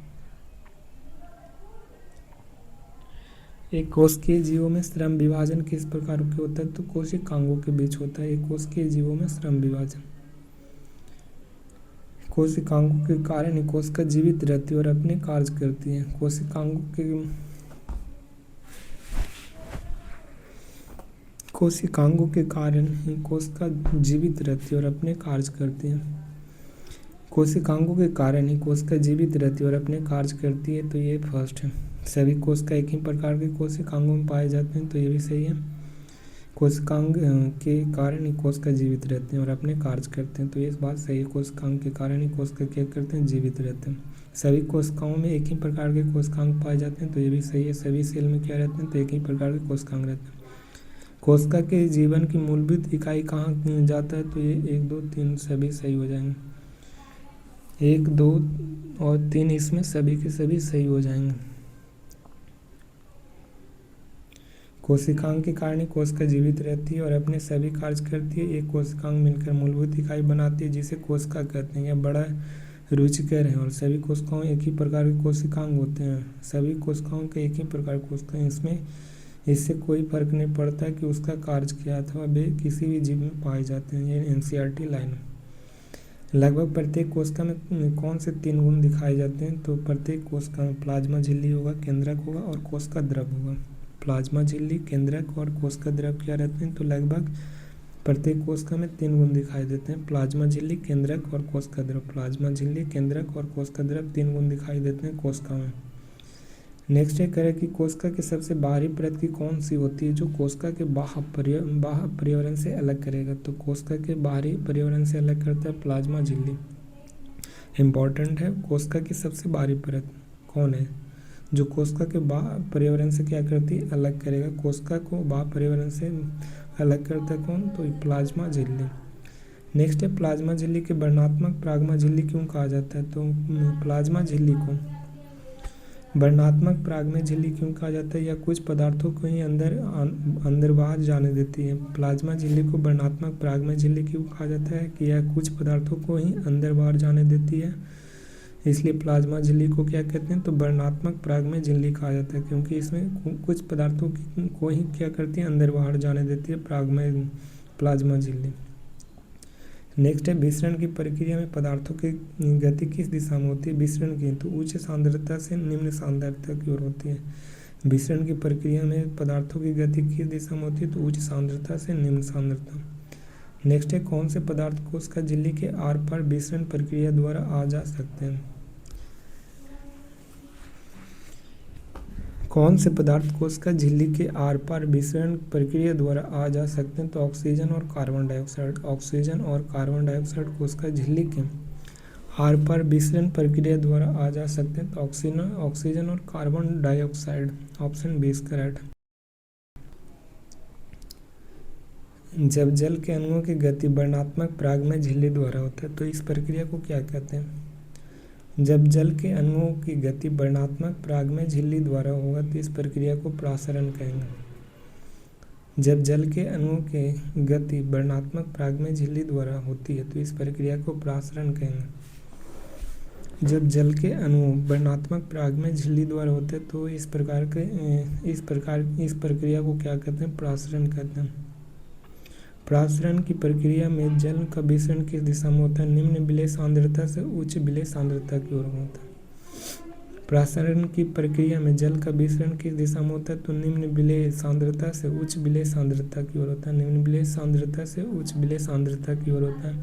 एक कोशिकीय जीवों में श्रम विभाजन किस प्रकार के होता है? तो कोशिकांगों के बीच होता है एक कोशिकीय जीवों में श्रम विभाजन। कोशिकांगों के कारण ही कोशिका जीवित रहती है और अपने कार्य करती है। कोशिकांगों के कारण ही कोशिका जीवित रहती है और अपने कार्य करती है। कोशिकांगों के कारण ही कोशिका जीवित रहती है और अपने कार्य करती है, तो ये फर्स्ट है। सभी कोशिका एक ही प्रकार के कोशिकांगों में पाए जाते हैं, तो ये भी सही है। कोशिकांग के कारण ही कोशिका जीवित रहते हैं और अपने कार्य करते हैं, तो ये बात सही है। कोशिकांग के कारण ही कोशिका क्या करते हैं? जीवित रहते हैं। सभी कोशिकाओं में एक ही प्रकार के कोशिकांग पाए जाते हैं, तो ये भी सही है। सभी सेल में क्या रहते हैं? तो एक ही प्रकार के कोशिकांग रहते हैं। कोशिका के जीवन की मूलभूत इकाई कहाँ जाता है? तो ये 1, 2, 3 सभी सही हो जाएंगे। 1, 2 और 3 इसमें सभी के सभी सही हो जाएंगे। कोशिकांग के कारण ही कोशिका जीवित रहती है और अपने सभी कार्य करती है। एक कोशिकांग मिलकर मूलभूत इकाई बनाती है जिसे कोशिका कहते हैं। यह बड़ा रुचिकर है और सभी कोशिकाओं एक ही प्रकार के कोशिकांग होते हैं। सभी कोशिकाओं के एक ही प्रकार के कोशिकाएं, इसमें इससे कोई फर्क नहीं पड़ता कि उसका कार्य क्या है अथवा वे किसी भी जीव में पाए जाते हैं। ये NCERT लाइन है। लगभग प्रत्येक कोशिका में कौन से 3 गुण दिखाए जाते हैं? तो प्रत्येक कोशिका में प्लाज्मा झिल्ली होगा, केंद्रक होगा और कोशिका द्रव होगा। प्लाज्मा झिल्ली, केंद्रक और कोशिका द्रव क्या रहते हैं? तो लगभग प्रत्येक कोशिका में 3 गुण दिखाई देते हैं। प्लाज्मा झिल्ली, केंद्रक और कोशिका द्रव। प्लाज्मा झिल्ली, केंद्रक और कोशिका द्रव 3 गुण दिखाई देते हैं कोशिका में। नेक्स्ट है करें कि कोशिका की सबसे बाहरी परत की कौन सी होती है जो कोशिका के बाह्य पर्यावरण से अलग करेगा? तो कोशिका के बाहरी पर्यावरण से अलग करता है प्लाज्मा झिल्ली। इम्पॉर्टेंट है, कोशिका की सबसे बाहरी परत कौन है जो कोशिका के बाह्य पर्यावरण से क्या करती है? अलग करेगा। कोशिका को बाह्य पर्यावरण से अलग करता है कौन? तो प्लाज्मा झिल्ली। नेक्स्ट है, प्लाज्मा झिल्ली के वर्णनात्मक प्लाज्मा झिल्ली क्यों कहा जाता है? तो प्लाज्मा झिल्ली को वर्णनात्मक प्लाज्मा झिल्ली क्यों कहा जाता है? या कुछ पदार्थों को ही अंदर बाहर जाने देती है। प्लाज्मा झिल्ली को वर्णनात्मक प्लाज्मा झिल्ली क्यों कहा जाता है? कि यह कुछ पदार्थों को ही अंदर बाहर जाने देती है, इसलिए प्लाज्मा झिल्ली को क्या कहते हैं? तो वर्णनात्मक प्लाज्मा झिल्ली कहा जाता है, क्योंकि इसमें कुछ पदार्थों को ही क्या करती है? अंदर बाहर जाने देती है प्लाज्मा झिल्ली। नेक्स्ट है, विसरण की प्रक्रिया में पदार्थों की गति किस दिशा में होती है? विसरण की तो उच्च सांद्रता से निम्न सांद्रता की ओर होती है। विसरण की प्रक्रिया में पदार्थों की गति किस दिशा में होती है? तो उच्च सांद्रता से निम्न सांद्रता। नेक्स्ट है, कौन से पदार्थ कोशिका झिल्ली के आर पार विसरण प्रक्रिया द्वारा आ जा सकते हैं? कौन से पदार्थ कोशिका झिल्ली के आर पार विसरण प्रक्रिया द्वारा आ जा सकते हैं? तो ऑक्सीजन और कार्बन डाइऑक्साइड। ऑक्सीजन और कार्बन डाइऑक्साइड कोशिका झिल्ली के आर पार विसरण प्रक्रिया द्वारा आ जा सकते हैं। तो ऑक्सीजन और कार्बन डाइऑक्साइड, ऑप्शन बी इसका राइट। जब जल के अणुओं की गति वर्णनात्मक प्लाज्मा झिल्ली द्वारा होता है तो इस प्रक्रिया को क्या कहते हैं? जब जल के अणुओं की गति वर्णनात्मक प्लाज्मा झिल्ली द्वारा होगा तो इस प्रक्रिया को प्रासरण कहेंगे। जब जल के अणुओं की गति वर्णात्मक पराग में झिल्ली द्वारा होती है तो इस प्रक्रिया को प्रासरण कहेंगे। जब जल के अणु वर्णात्मक पराग में झिल्ली द्वारा होते हैं तो इस प्रक्रिया को क्या कहते हैं? प्रासरण कहते हैं। प्रासरण की प्रक्रिया में जल का विसरण किस दिशा में होता है? निम्न विलेय सांद्रता से उच्च विलेय सांद्रता की ओर होता है। प्रासरण की प्रक्रिया में जल का विसरण किस दिशा में होता है? तो निम्न विलेय सांद्रता से उच्च विलेय सांद्रता की ओर होता है। निम्न विलेय सांद्रता से उच्च विलेय सांद्रता की ओर होता है।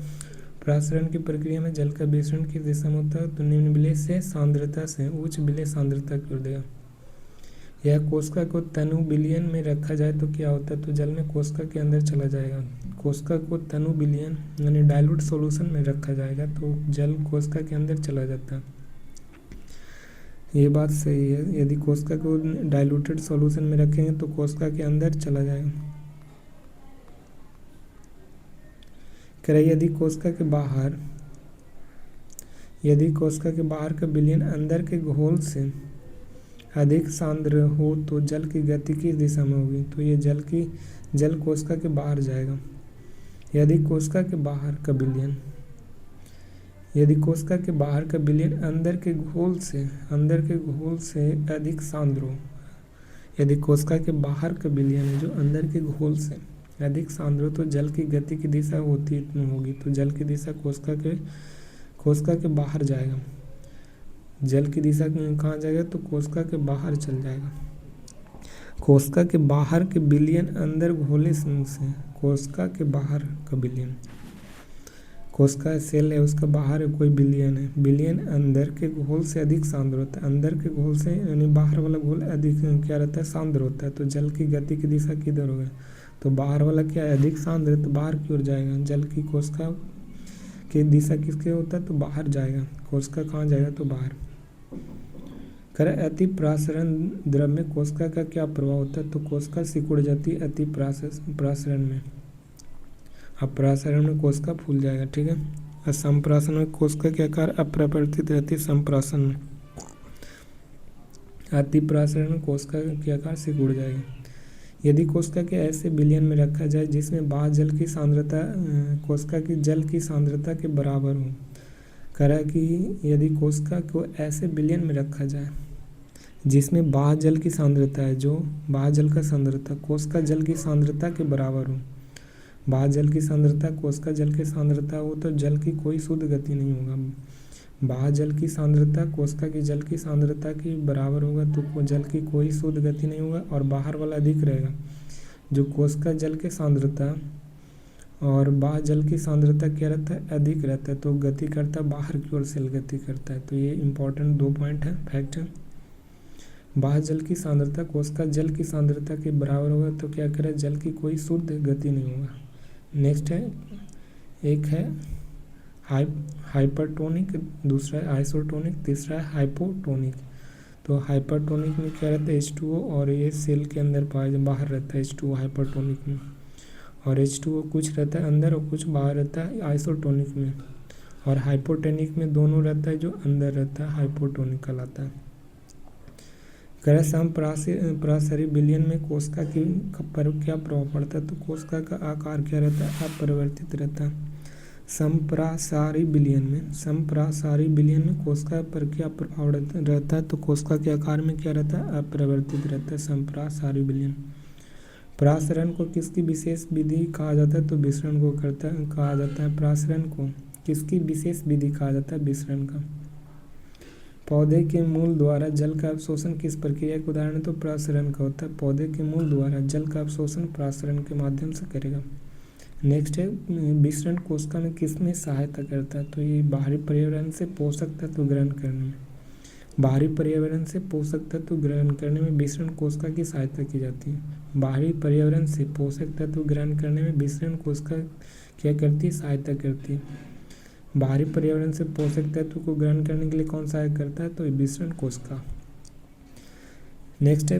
प्रासरण की प्रक्रिया में जल का विसरण किस दिशा में होता है? तो निम्न विलेय से सांद्रता से उच्च विलेय सांद्रता की ओर देगा। यह कोशिका को तनु विलयन में रखा जाए तो क्या होता है? तो जल में कोशिका के अंदर चला जाएगा। कोशिका को तनु विलयन यानी डाइल्यूट सॉल्यूशन में रखा जाएगा तो जल कोशिका के अंदर चला जाता है। ये बात सही है। यदि कोशिका को डाइल्यूटेड सॉल्यूशन में रखेंगे तो कोशिका के अंदर चला जाएगा। कह रहा है यदि कोशिका के बाहर का विलयन अंदर के घोल से अधिक सांद्र हो तो जल की गति किस दिशा में होगी? तो ये जल कोशिका के बाहर जाएगा। यदि कोशिका के बाहर का विलयन अंदर के घोल से अधिक सांद्र हो, यदि कोशिका के बाहर का विलयन है जो अंदर के घोल से अधिक सांद्र हो तो जल की गति की दिशा होगी तो जल की दिशा कोशिका के बाहर जाएगा। जल की दिशा कहाँ जाएगा? तो कोशिका के बाहर चल जाएगा। कोशिका के बाहर के विलयन अंदर घोले से कोशिका के बाहर का विलयन, कोशिका सेल है उसका बाहर है कोई विलयन है, विलयन अंदर के घोल से अधिक सांद्र होता है। अंदर के घोल से यानी बाहर वाला घोल अधिक क्या रहता है? सांद्र होता है। तो जल की गति की दिशा किधर होगा? तो बाहर वाला क्या है? अधिक सांद्र, तो बाहर की ओर जाएगा। जल की कोशिका की दिशा किसके होता है? तो बाहर जाएगा। कोशिका कहाँ जाएगा? तो बाहर। कर अति प्रासरण द्रव में कोशिका का क्या प्रभाव होता है? तो कोशिका सिकुड़ जाती है अति प्रासरण में। अब प्रासरण में कोशिका फूल जाएगा, ठीक है। और संप्रासन में कोशिका के आकार अपरिवर्तित रहती है। संप्रासन में अति प्रासरण में कोशिका के आकार सिकुड़ जाएगा। यदि कोशिका के ऐसे विलयन में रखा जाए जिसमें बाह्य जल की सांद्रता कोशिका की जल की सांद्रता के बराबर हो। करा कि यदि कोशिका को ऐसे विलयन में रखा जाए जिसमें बाह्य जल की सांद्रता है, जो बाह्य जल का सांद्रता कोशिका जल की सांद्रता के बराबर हो। बाह्य जल की सांद्रता कोशिका जल की सांद्रता हो तो जल की कोई शुद्ध गति नहीं होगा। बाह्य जल की सांद्रता कोशिका की जल की सांद्रता के बराबर होगा तो जल की कोई शुद्ध गति नहीं होगा और बाहर वाला अधिक रहेगा। जो कोशिका जल की सांद्रता और बाह्य जल की सांद्रता क्या रहता है? अधिक रहता है तो गति करता है बाहर की ओर सेल गति करता है। तो ये इंपॉर्टेंट 2 पॉइंट है, फैक्ट है। बाह्य जल की सांद्रता कोशिका जल की सांद्रता के बराबर होगा तो क्या करे? जल की कोई शुद्ध गति नहीं होगा। नेक्स्ट है, एक है हाइपरटोनिक, दूसरा है आइसोटोनिक, तीसरा है हाइपोटोनिक। तो हाइपरटोनिक में क्या रहता है? H2O और ये सेल के अंदर बाहर रहता है H2O हाइपरटोनिक में, और H2O कुछ रहता है अंदर और कुछ बाहर रहता है आइसोटोनिक में। और हाइपोटोनिक में दोनों रहता है, जो अंदर रहता है हाइपोटोनिक कहलाता है। समप्रासरी विलयन में कोशिका की पर क्या प्रभाव पड़ता है? तो कोशिका का आकार क्या रहता है? अपरिवर्तित रहता है। समप्रासारी विलयन में कोशिका पर क्या प्रभाव रहता है? तो कोशिका के आकार में क्या रहता है? अपरिवर्तित रहता है समप्रासारी विलयन। प्रासरण को किसकी विशेष विधि कहा जाता है? तो विसरण को कहा जाता है। प्रासरण को किसकी विशेष विधि कहा जाता है? विसरण का। पौधे के मूल द्वारा जल का अवशोषण किस प्रक्रिया का उदाहरण है? तो प्रासरण का होता है। पौधे के मूल द्वारा जल का अवशोषण प्रासरण के माध्यम से करेगा। नेक्स्ट है, विसरण कोशिका में किसमें सहायता करता है? तो ये बाहरी पर्यावरण से पोषक तत्व ग्रहण करने में, बाहरी पर्यावरण से पोषक तत्व ग्रहण करने में विसरण कोशिका की सहायता की जाती है। बाहरी पर्यावरण से पोषक तत्व ग्रहण करने में विसरण कोशिका क्या करती है? सहायता करती है। बाहरी पर्यावरण से पोषक तत्व को ग्रहण करने के लिए कौन सहायक करता है? तो विसरण कोशिका। नेक्स्ट है,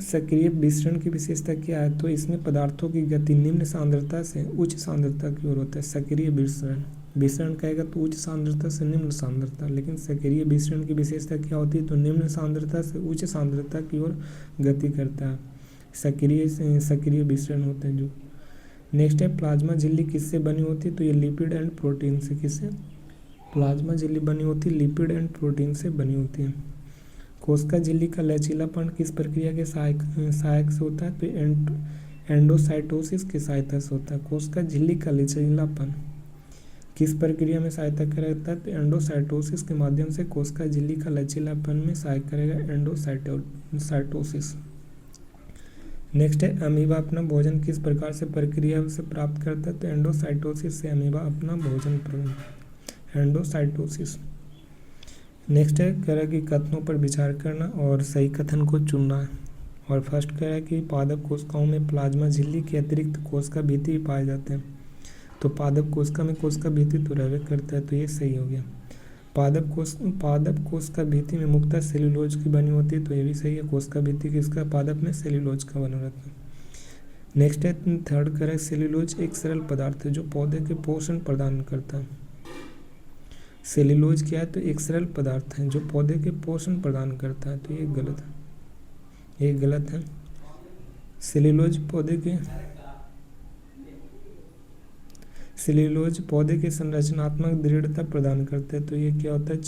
सक्रिय विसरण की विशेषता क्या है? तो इसमें पदार्थों की गति निम्न सांद्रता से उच्च सांद्रता की ओर होता है। सक्रिय विसरण कहेगा तो उच्च सांद्रता से निम्न सांद्रता, लेकिन सक्रिय विसरण की विशेषता क्या होती है? तो निम्न सांद्रता से उच्च सांद्रता की ओर गति करता है। सक्रिय विसरण होते हैं जो। नेक्स्ट है प्लाज्मा झिल्ली किससे बनी होती है, तो ये लिपिड एंड प्रोटीन से। किससे? प्लाज्मा झिल्ली बनी होती है लिपिड एंड प्रोटीन से बनी होती है। कोशिका झिल्ली का लचीलापन किस प्रक्रिया के सहायक से होता है, तो एंडोसाइटोसिस की सहायता से होता है। कोशिका झिल्ली का लचीलापन किस प्रक्रिया में सहायता करता है, तो एंडोसाइटोसिस के माध्यम से कोशिका झिल्ली का लचीलापन में सहायक करेगा एंडोसाइटोसिस। नेक्स्ट है अमीबा अपना भोजन किस प्रकार से प्रक्रिया से प्राप्त करता है, तो एंडोसाइटोसिस से अमीबा अपना भोजन एंडोसाइटोसिस। नेक्स्ट है कह रहा है कि कथनों पर विचार करना और सही कथन को चुनना है। और फर्स्ट कह रहा है कि पादप कोशिकाओं में प्लाज्मा झिल्ली के अतिरिक्त कोशिका भित्ति भी पाए जाते हैं, तो पादप कोशिका में कोशिका भित्ति तो रहवे करता है, तो ये सही हो गया। पादप कोशिका भित्ति में मुख्यतः सेल्यूलोज की बनी होती है, तो ये भी सही है। कोशिका भित्ति किसका? पादप में सेल्यूलोज का बना रहता है। नेक्स्ट है थर्ड कह रहा है सेल्यूलोज एक सरल पदार्थ है जो पौधे के पोषण प्रदान करता है। सेल्यूलोज क्या है, तो एक सरल पदार्थ है जो पौधे के पोषण प्रदान करता है, तो ये गलत है, ये गलत है। सेल्यूलोज पौधे के संरचनात्मक दृढ़ता प्रदान करते हैं, तो ये क्या होता है?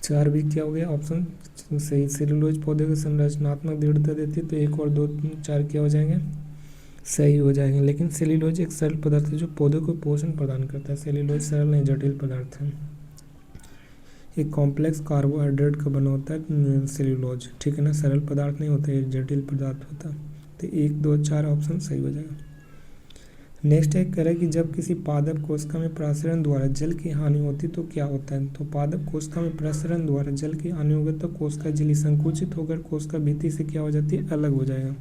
चार भी क्या हो गया? ऑप्शन सही। सेल्यूलोज पौधे को संरचनात्मक दृढ़ता देती है, तो 1 और 2 4 क्या हो जाएंगे? सही हो जाएंगे। लेकिन सेल्यूलोज एक सरल पदार्थ है जो पौधे को पोषण प्रदान करता है। सेल्यूलोज सरल नहीं जटिल पदार्थ है। एक कॉम्प्लेक्स कार्बोहाइड्रेट का बना होता है सेल्यूलोज, ठीक है ना, सरल पदार्थ नहीं होता, ये जटिल पदार्थ होता है। तो 1 2 4 ऑप्शन सही हो जाएगा। नेक्स्ट है कह रहा है कि जब किसी पादप कोशिका में प्रसरण द्वारा जल की हानि होती तो क्या होता है, तो पादप कोशिका में प्रसरण द्वारा जल की हानि होगी तो कोशिका झिल्ली संकुचित होकर कोशिका भित्ति से क्या हो जाती है? अलग हो जाएगा।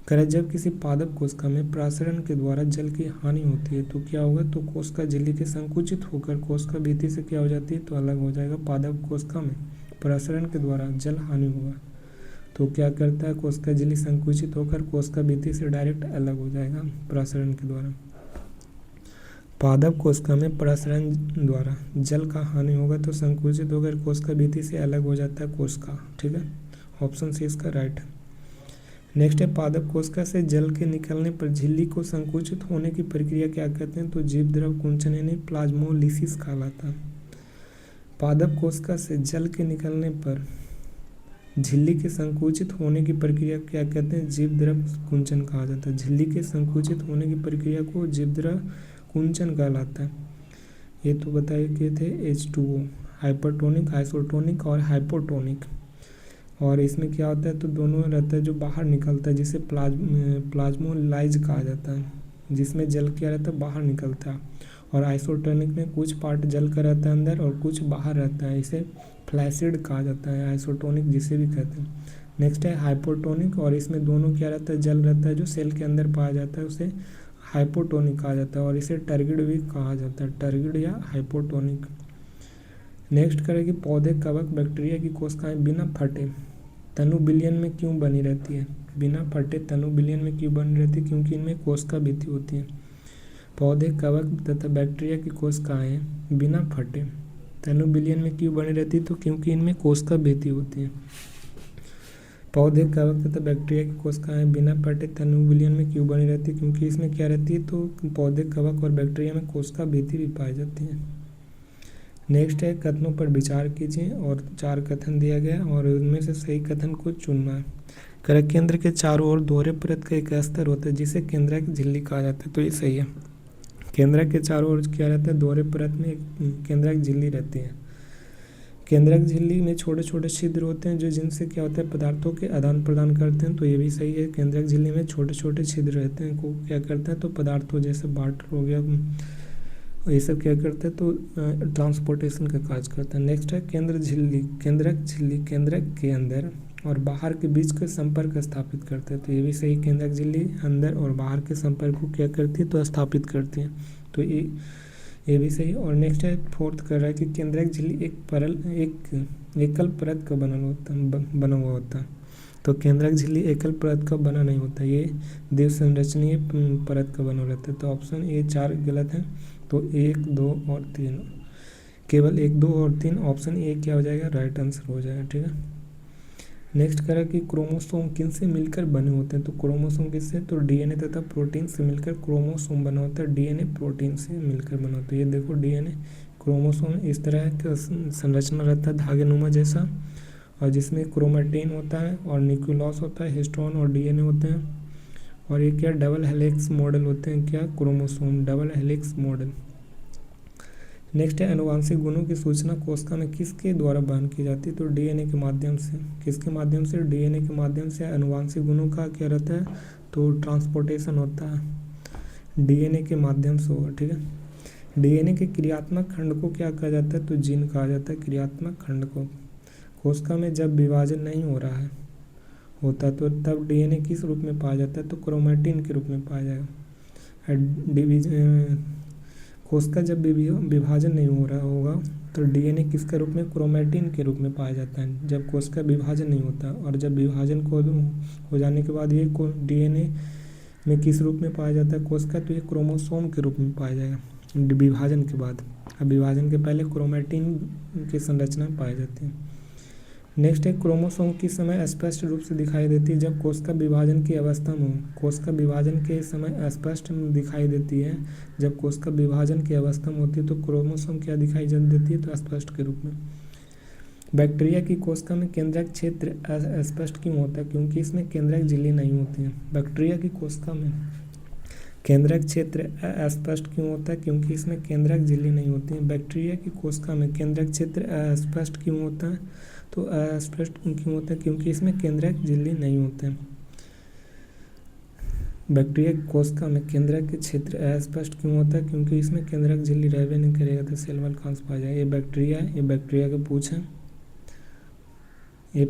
कह रहा है जब किसी पादप कोशिका में प्रसरण के द्वारा जल की हानि होती है तो क्या होगा, तो कोशिका झिल्ली के संकुचित होकर कोशिका भित्ति से क्या हो जाती है? तो अलग हो जाएगा। पादप कोशिका में प्रसरण के द्वारा जल हानि होगा तो क्या करता है? कोशिका झिल्ली संकुचित होकर कोशिका भित्ति से डायरेक्ट अलग हो जाएगा प्रसरण के द्वारा। पादप कोशिका में प्रसरण द्वारा जल का हानि होगा तो संकुचित होकर कोशिका भित्ति से अलग हो जाता है कोशिका, ठीक है। ऑप्शन सी इसका राइट है। नेक्स्ट है पादप कोशिका से जल के निकलने पर झिल्ली को संकुचित होने की प्रक्रिया क्या कहते हैं, तो जीव द्रव कुंचन यानी प्लाज्मोलिसिस कहलाता है। पादप कोशिका से जल के निकलने पर झिल्ली के संकुचित होने की प्रक्रिया क्या कहते हैं? जीव द्रव कुंचन कहा जाता है। झिल्ली के संकुचित होने की प्रक्रिया को जीव द्रव कुंचन कहलाता है। ये तो बताए गए थे H2O, हाइपरटोनिक, आइसोटोनिक और हाइपोटोनिक। और इसमें क्या होता है, तो दोनों रहता है जो बाहर निकलता है जिसे प्लाज्मोलाइज कहा जाता है, जिसमें जल क्या रहता है? बाहर निकलता है। और आइसोटोनिक में कुछ पार्ट जल का रहता है अंदर और कुछ बाहर रहता है, इसे फ्लैसिड कहा जाता है, आइसोटोनिक जिसे भी कहते हैं। नेक्स्ट है हाइपोटोनिक, और इसमें दोनों क्या रहता है? जल रहता है जो सेल के अंदर पाया जाता है, उसे हाइपोटोनिक कहा जाता है। और इसे टर्गिड भी कहा जाता है, टर्गिड या हाइपोटोनिक। नेक्स्ट करें कि पौधे कवक बैक्टीरिया की कोशिकाएं बिना फटे तनु विलयन में क्यों बनी रहती है? बिना फटे तनु विलयन में क्यों बनी रहती है? क्योंकि इनमें कोशिका भित्ति होती है। पौधे कवक तथा बैक्टीरिया की कोशिकाएं बिना फटे तनु विलयन में क्यों बनी रहती है? तो क्योंकि इनमें कोशिका भित्ति होती है। पौधे कवक तथा बैक्टीरिया की कोशिकाएं बिना फटे तनु विलयन में क्यों बनी रहती है? क्योंकि इसमें क्या रहती है, तो पौधे कवक और बैक्टीरिया में कोशिका भित्ति भी पाई जाती है। नेक्स्ट है कथनों पर विचार कीजिए और 4 कथन दिया गया और उनमें से सही कथन को चुनना है। करक केंद्र के चारों ओर दोहरे परत का एक अस्तर होता है जिसे केंद्रक झिल्ली कहा जाता है, तो ये सही है। केंद्रक के चारों ओर क्या रहता है? दोहरे परत में एक केंद्रक झिल्ली रहती है। केंद्रक झिल्ली में छोटे छोटे छिद्र होते हैं जो जिनसे क्या होता है? पदार्थों के आदान प्रदान करते हैं, तो ये भी सही है। केंद्रक झिल्ली में छोटे छोटे छिद्र रहते हैं, को क्या करते हैं? तो पदार्थों जैसे वाटर हो गया, ये सब क्या करते हैं? तो ट्रांसपोर्टेशन का काज करता है। नेक्स्ट है केंद्रक झिल्ली केंद्रक के अंदर और बाहर के बीच का संपर्क स्थापित करते हैं, तो ये भी सही। केंद्रक झिल्ली अंदर और बाहर के संपर्क को क्या करती है? तो स्थापित करती है, तो ये भी सही। और नेक्स्ट है फोर्थ कर रहा है कि केंद्रक झिल्ली एक एकल परत का बना हुआ होता है, तो केंद्रक झिल्ली एकल परत का बना नहीं होता, ये द्वि संरचनीय परत का बना रहता है। तो ऑप्शन ए 4 गलत है, तो 1 2 और 3, केवल 1 2 और 3 ऑप्शन ए क्या हो जाएगा? राइट आंसर हो जाएगा, ठीक है। नेक्स्ट करा कि क्रोमोसोम किन से मिलकर बने होते हैं, तो क्रोमोसोम किससे, तो डीएनए तथा प्रोटीन से मिलकर क्रोमोसोम बना होता है, डीएनए प्रोटीन से मिलकर बना होता है। ये देखो डीएनए क्रोमोसोम इस तरह का संरचना रहता है धागेनुमा जैसा, और जिसमें क्रोमेटिन होता है और न्यूक्लियस होता है, हिस्टोन और डीएनए होते हैं। और ये क्या डबल हेलिक्स मॉडल होते हैं, क्या chromosome double helix model. Next है अनुवांशिक गुणों की सूचना कोशिका में किसके द्वारा वहन की जाती है, तो डीएनए के माध्यम से। किसके माध्यम से, डीएनए के माध्यम से अनुवांशिक गुणों का क्या रहता है, तो ट्रांसपोर्टेशन होता है डीएनए के माध्यम से होगा, ठीक है। डीएनए के क्रियात्मक खंड को क्या कहा जाता है, तो जीन कहा जाता है क्रियात्मक खंड को। कोशिका में जब विभाजन नहीं हो रहा है होता तो तब डीएनए किस रूप में पाया जाता है, तो क्रोमेटिन के रूप में पाया जाएगा। कोशिका जब विभाजन नहीं हो रहा होगा तो डीएनए किसके रूप में, क्रोमेटिन के रूप में पाया जाता है जब कोशिका विभाजन नहीं होता। और जब विभाजन को हो जाने के बाद ये डीएनए में किस रूप में पाया जाता है कोशिका, तो ये क्रोमोसोम के रूप में पाया जाएगा विभाजन के बाद। अब विभाजन के पहले क्रोमेटिन की संरचना पाई जाती है। नेक्स्ट है क्रोमोसोम किस समय स्पष्ट रूप से दिखाई देती है, जब कोशिका विभाजन की अवस्था में हो। कोशिका विभाजन के समय स्पष्ट दिखाई देती है, जब कोशिका विभाजन की अवस्था में होती है तो क्रोमोसोम क्या दिखाई देती है, तो स्पष्ट के रूप में। बैक्टीरिया की कोशिका में केंद्रक क्षेत्र स्पष्ट क्यों होता है, क्योंकि इसमें केंद्रक झिल्ली नहीं होती है। बैक्टीरिया की कोशिका में केंद्रक क्षेत्र अस्पष्ट क्यों होता है, क्योंकि इसमें केंद्रक झिल्ली नहीं होती है। बैक्टीरिया की कोशिका में केंद्रक क्षेत्र अस्पष्ट क्यों होता है, तो अस्पष्ट क्यों होता है, क्योंकि इसमें केंद्रक झिल्ली नहीं होते हैं। बैक्टीरिया की कोशिका में केंद्रक के क्षेत्र अस्पष्ट क्यों होता है, क्योंकि इसमें केंद्रक झिल्ली रहबे नहीं करेगा तो सेल वॉल कहाँ से पाया जाएगा। ये बैक्टीरिया है, ये बैक्टीरिया का पूछ है। ये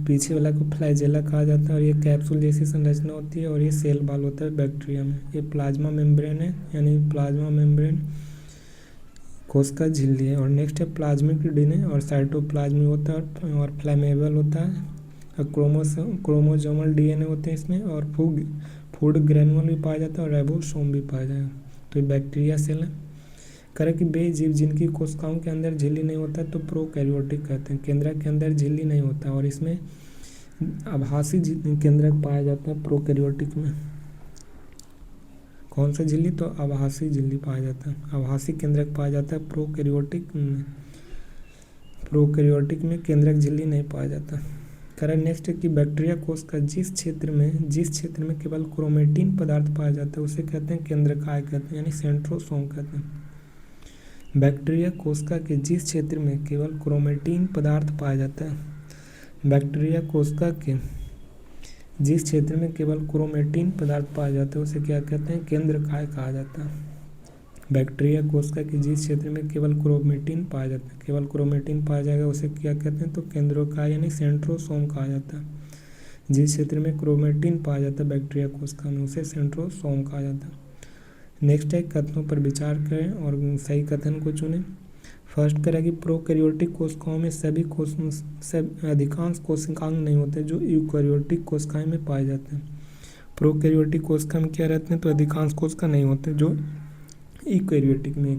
पीछे वाला को फ्लैजेला कहा जाता है और ये कैप्सूल जैसी संरचना होती है और ये सेल वॉल होता है बैक्टीरिया में। ये प्लाज्मा मेम्ब्रेन है, यानी प्लाज्मा मेम्ब्रेन कोशिका झिल्ली है। और नेक्स्ट है प्लाज्मिक डीएनए और साइटोप्लाज्मिक होता है और फ्लेमेबल होता है। और क्रोमोजोमल डीएनए होते हैं इसमें, और फूड ग्रेनुअल भी पाया जाता है और राइबोसोम भी पाया जाएगा। तो ये बैक्टीरिया सेल है। करें कि वे जीव जिनकी कोशिकाओं के अंदर झिल्ली नहीं होता तो प्रोकैरियोटिक कहते हैं। केंद्रक के अंदर झिल्ली नहीं होता और इसमें आभासी केंद्रक पाया जाता है प्रोकैरियोटिक में। कौन सा झिल्ली, तो आभासी झिल्ली पाया जाता है, आभासी केंद्रक पाया जाता है प्रोकैरियोटिक में। प्रोकैरियोटिक में केंद्रक झिल्ली नहीं पाया जाता। करें नेक्स्ट है कि बैक्टीरिया कोश का जिस क्षेत्र में केवल क्रोमेटिन पदार्थ पाया जाता है उसे कहते हैं केंद्रकाय कहते हैं, यानी सेंट्रोसोम कहते हैं। बैक्टीरिया कोशिका के जिस क्षेत्र में केवल क्रोमेटिन पदार्थ पाया जाता है, बैक्टीरिया कोशिका के जिस क्षेत्र में केवल क्रोमेटिन पदार्थ पाया जाता है उसे क्या कहते हैं, केंद्रकाय कहा जाता है। बैक्टीरिया कोशिका के जिस क्षेत्र में केवल क्रोमेटिन पाया जाता है, केवल क्रोमेटिन पाया जाएगा उसे क्या कहते हैं, तो केंद्रकाय यानी सेंट्रोसोम कहा जाता है। जिस क्षेत्र में क्रोमेटिन पाया जाता है बैक्टीरिया कोशिका में उसे सेंट्रोसोम कहा जाता है। नेक्स्ट है कथनों पर विचार करें और सही कथन को चुनें। फर्स्ट करें कि प्रोकैरियोटिक कोशिकाओं में अधिकांश कोशिकांग नहीं होते जो यूकैरियोटिक कोशिकाएं में पाए जाते हैं। प्रोकैरियोटिक कोशिका में क्या रहते हैं, तो अधिकांश कोशिका नहीं होते जो यूकैरियोटिक में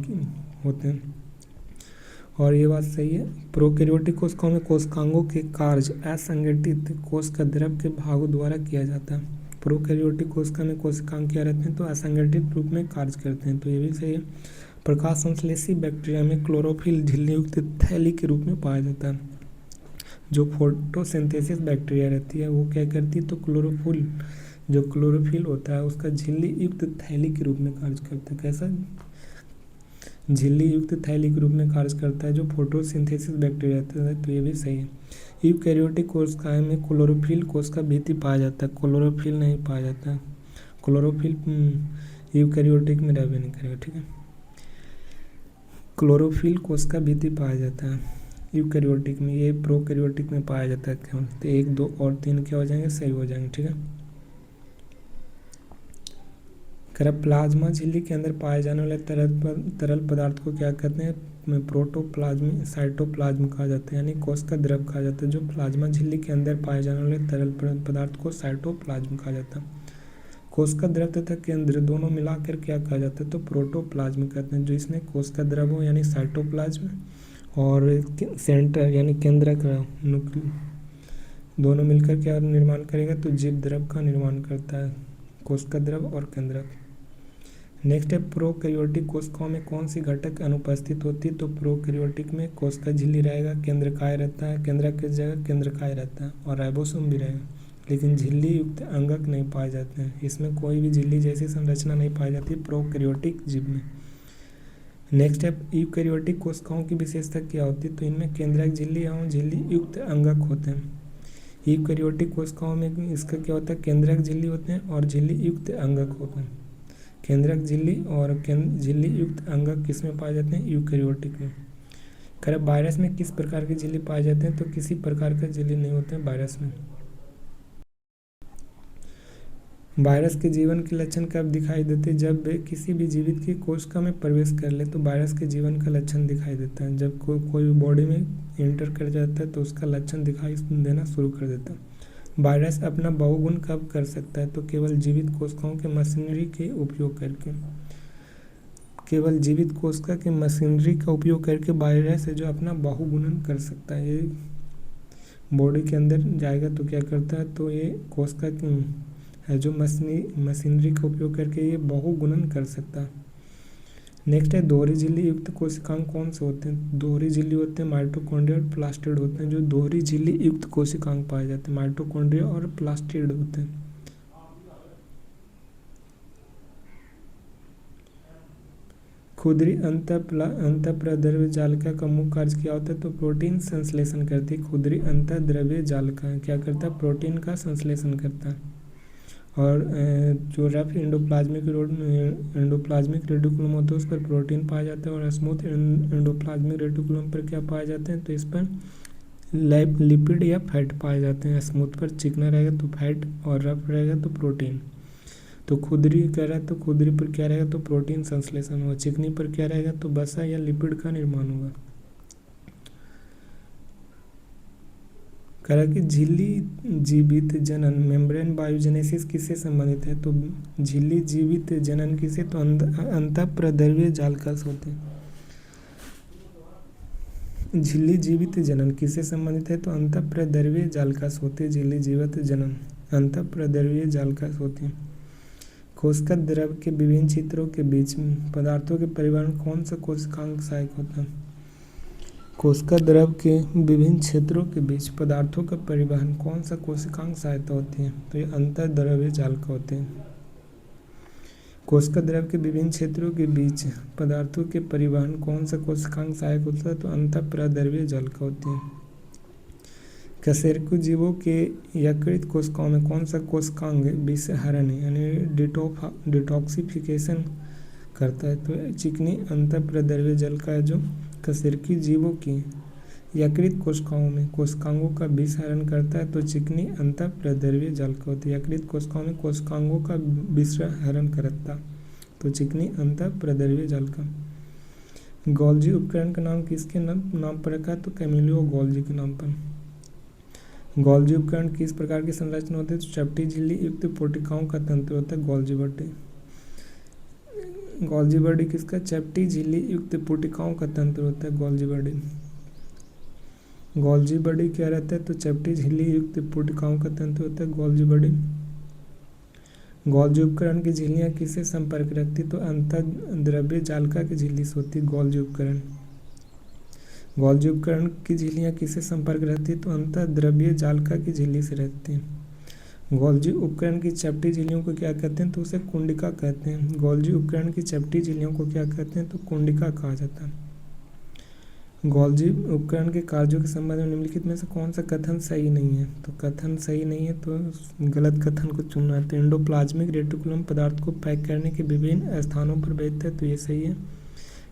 होते हैं। और ये बात सही है। प्रोकैरियोटिक कोशिकाओं में कोशिकांगों के कार्य असंगठित कोश का द्रव के भागों द्वारा किया जाता है। प्रोकैरियोटिक कोशिका में कोशिकांग क्या रहते हैं, तो असंगठित रूप में कार्य करते हैं, तो ये भी सही है। प्रकाश संश्लेषी बैक्टीरिया में क्लोरोफिल झिल्ली युक्त थैली के रूप में पाया जाता है। जो फोटोसिंथेसिस बैक्टीरिया रहती है वो क्या करती है, तो क्लोरोफिल होता है उसका झिल्ली युक्त थैली के रूप में कार्य करता है। कैसा, झिल्ली युक्त थैली के रूप में कार्य करता है जो फोटोसिंथेसिस बैक्टीरिया रहता है, तो ये भी सही है। यूकैरियोटिक कोशिकाएं में क्लोरोफिल कोशिका भीति पाया जाता है, क्लोरोफिल नहीं पाया जाता है। क्लोरोफिल यूकैरियोटिक में रहबे नहीं करेगा, ठीक है। क्लोरोफिल कोशिका भीति पाया जाता है यूकैरियोटिक में, ये प्रोकैरियोटिक में पाया जाता है केवल। तो 1, 2 और 3 क्या हो जाएंगे, सही हो जाएंगे, ठीक है। प्लाज्मा झिल्ली के अंदर पाए जाने वाले तरल पदार्थ को क्या कहते हैं, प्रोटोप्लाज्म साइटोप्लाज्म कहा जाता है, यानी कोशिका द्रव कहा जाता है। जो प्लाज्मा झिल्ली के अंदर पाए जाने वाले तरल पदार्थ को साइटोप्लाज्म कहा जाता है। कोशिका द्रव तथा केंद्र दोनों मिलाकर क्या कहा जाता है, तो प्रोटोप्लाज्म कहते हैं। जो इसमें कोशिका द्रव हो यानी साइटोप्लाज्म और सेंटर यानी केंद्रक दोनों मिलकर क्या निर्माण करेगा, तो जीव द्रव का निर्माण करता है, कोशिका द्रव और केंद्रक। नेक्स्ट है प्रोकैरियोटिक कोशिकाओं में कौन सी घटक अनुपस्थित होती है, तो प्रोकैरियोटिक में कोशिका झिल्ली रहेगा, केंद्रकाय रहता है, केंद्रक की जगह केंद्रकाय रहता है, और राइबोसोम भी रहेगा, लेकिन झिल्ली युक्त अंगक नहीं पाए जाते हैं। इसमें कोई भी झिल्ली जैसी संरचना नहीं पाई जाती प्रोकैरियोटिक जीव में। नेक्स्ट है यूकैरियोटिक कोशिकाओं की विशेषता क्या होती है, तो इनमें केंद्रक झिल्ली एवं झिल्ली युक्त अंगक होते हैं। यूकैरियोटिक कोशिकाओं में इसका क्या होता है, केंद्रक झिल्ली होते हैं और झिल्ली युक्त अंगक होते हैं। केंद्रक झिल्ली और झिल्ली युक्त अंगक किस में पाए जाते हैं, यूकैरियोटिक में। खैर वायरस में किस प्रकार की झिल्ली पाए जाते हैं, तो किसी प्रकार का झिल्ली नहीं होते हैं वायरस में। वायरस के जीवन के लक्षण कब दिखाई देते हैं, जब वे किसी भी जीवित की कोशिका में प्रवेश कर ले तो वायरस के जीवन का लक्षण दिखाई देता है। जब कोई बॉडी में एंटर कर जाता है तो उसका लक्षण दिखाई देना शुरू कर देता है। वायरस अपना बहुगुण कब कर सकता है, तो केवल जीवित कोशिकाओं के मशीनरी के उपयोग करके। केवल जीवित कोशिका के मशीनरी का उपयोग करके वायरस है जो अपना बहुगुणन कर सकता है। ये बॉडी के अंदर जाएगा तो क्या करता है, तो ये कोशिका है जो मशीनरी का उपयोग करके ये बहुगुणन कर सकता है। नेक्स्ट है दोहरी झिल्ली युक्त कोशिकांग कौन से होते हैं, दोहरी झिल्ली होते हैं माइटोकॉन्ड्रिया और प्लास्टिड होते हैं। जो दोहरी झिल्ली युक्त कोशिकांग पाए जाते हैं माइटोकॉन्ड्रिया और प्लास्टिड होते हैं। खुदरी अंतःप्रद्रव्य जालिका का मुख्य कार्य क्या होता है, तो प्रोटीन संश्लेषण करती है। खुदरी अंतःद्रव्य जालिका क्या करता है, प्रोटीन का संश्लेषण करता है। और जो रफ एंडोप्लाज्मिक रेटिकुलम होता है उस पर प्रोटीन पाया जाता है, और स्मूथ एंडोप्लाज्मिक रेटिकुलम पर क्या पाए जाते हैं, तो इस पर लिपिड या फैट पाए जाते हैं। स्मूथ पर चिकना रहेगा तो फैट और रफ रहेगा तो प्रोटीन। तो खुदरी कह रहा है तो खुदरी पर क्या रहेगा, तो प्रोटीन संश्लेषण होगा। चिकनी पर क्या रहेगा, तो वसा या लिपिड का निर्माण होगा। कह रहा कि झिल्ली जीवित जनन मेम्ब्रेन बायोजेनेसिस किससे संबंधित है, तो झिल्ली जीवित जनन किसे, तो अंतःप्रद्रव्य जालिका से होते हैं। झिल्ली जीवित जनन किससे संबंधित है, तो अंतःप्रद्रव्य जालिका से होते हैं। झिल्ली जीवित जनन अंतःप्रद्रव्य जालिका से होती है। कोशिका द्रव के विभिन्न क्षेत्रों के बीच पदार्थों के परिवहन कौन सा कोशिकांग सहायक होता है, कोशिका द्रव के विभिन्न क्षेत्रों के बीच पदार्थों का परिवहन कौन सा कोशिकांग सहायता होती है, तो ये अंतःद्रव्य जालिका होते हैं। कोशिका द्रव के विभिन्न क्षेत्रों के बीच पदार्थों के परिवहन कौन सा कोशिकांग सहायक होता है, तो अंतःप्रद्रव्य जालिका होती है। कशेरुकी जीवों के यकृत कोशिकाओं में कौन सा कोशिकांग विषहरण यानी डिटॉक्सिफिकेशन करता है, तो चिकनी अंतःप्रद्रव्य जालिका है जो कशेरुकी जीवों की यकृत कोशिकाओं में कोशिकांगों का विषहरण करता है, तो चिकनी अंतःप्रद्रव्य जालिका होती है। यकृत कोशिकाओं में कोशिकांगों का विषहरण करता, तो चिकनी अंतःप्रद्रव्य जालिका। गोल्जी उपकरण का नाम किसके नाम पर रखा है, तो कैमिलियो गोल्जी के नाम पर। गोल्जी उपकरण किस प्रकार की संरचना होती है, तो चपटी झिल्ली युक्त कोशिकाओं का तंत्र होता है गोल्जी बॉडी। गोल्जी बॉडी किसका, चपटी झिल्ली युक्त कोशिकाओं का तंत्र होता है गोल्जी बॉडी। गोल्जी बॉडी क्या रहता है, तो चपटी झिल्ली युक्त कोशिकाओं का तंत्र होता है गोल्जी बॉडी। गोल्जी उपकरण की झिल्लियां किससे संपर्क रखती, तो अंतःद्रव्य जालिका की झिल्ली से होती है गोल्जी उपकरण। गोल्जी उपकरण की झिल्लियां किससे संपर्क रहती है, तो अंतःद्रव्य जालिका की झिल्ली से रहती है। गोल्जी उपकरण की चपटी झिल्लियों को क्या कहते हैं, तो उसे कुंडिका कहते हैं। गोल्जी उपकरण की चपटी झिल्लियों को क्या कहते हैं, तो कुंडिका कहा जाता है। गोल्जी उपकरण के कार्यों के संबंध में निम्नलिखित में से कौन सा कथन सही नहीं है, तो कथन सही नहीं है तो गलत कथन को चुनना है। तो एंडोप्लाज्मिक रेटिकुलम पदार्थ को पैक करने के विभिन्न स्थानों पर भेजता है, तो ये सही है।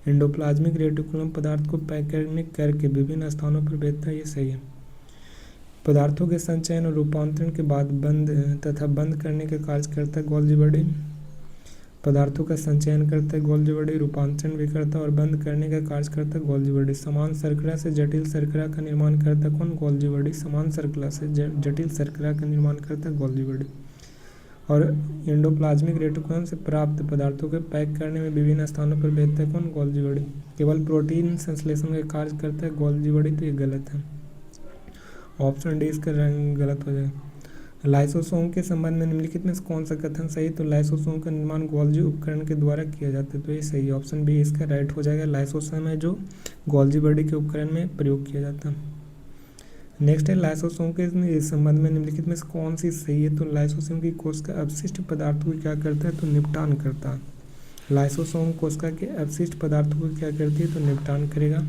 एंडोप्लाज्मिक रेटिकुलम पदार्थ को पैक करके विभिन्न स्थानों पर भेजता है, ये सही है। पदार्थों के संचयन और रूपांतरण के बाद बंद करने का कार्य करता है गोल्जी बॉडी। पदार्थों का संचयन करता है गोल्जी बॉडी, रूपांतरण भी करता है और बंद करने का कार्य करता है गोल्जी बॉडी। समान शर्करा से जटिल शर्करा का निर्माण करता है कौन, गोल्जी बॉडी। समान शर्करा से जटिल शर्करा का निर्माण करता है गोल्जी बॉडी। और एंडोप्लाज्मिक रेटिकुलम से प्राप्त पदार्थों को पैक करने में विभिन्न स्थानों पर भेजता है कौन, गोल्जी बॉडी। केवल प्रोटीन संश्लेषण का कार्य करता है गोल्जी बॉडी, तो ये गलत है। ऑप्शन डी इसका रंग गलत हो जाएगा। लाइसोसोम के संबंध में निम्नलिखित में कौन सा कथन सही? तो लाइसोसोम का निर्माण गोल्जी उपकरण के द्वारा किया जाता है, तो ये सही है, ऑप्शन बी इसका राइट हो जाएगा। लाइसोसोम है जो गोल्जी बॉडी के उपकरण में प्रयोग किया जाता है। नेक्स्ट है लाइसोसोम के संबंध में निम्नलिखित में कौन सी सही है? तो लाइसोसोम की कोशिका अपशिष्ट पदार्थों को क्या करता है? तो निपटान करता है। लाइसोसोम कोशिका के अपशिष्ट पदार्थों को क्या करती है? तो निपटान करेगा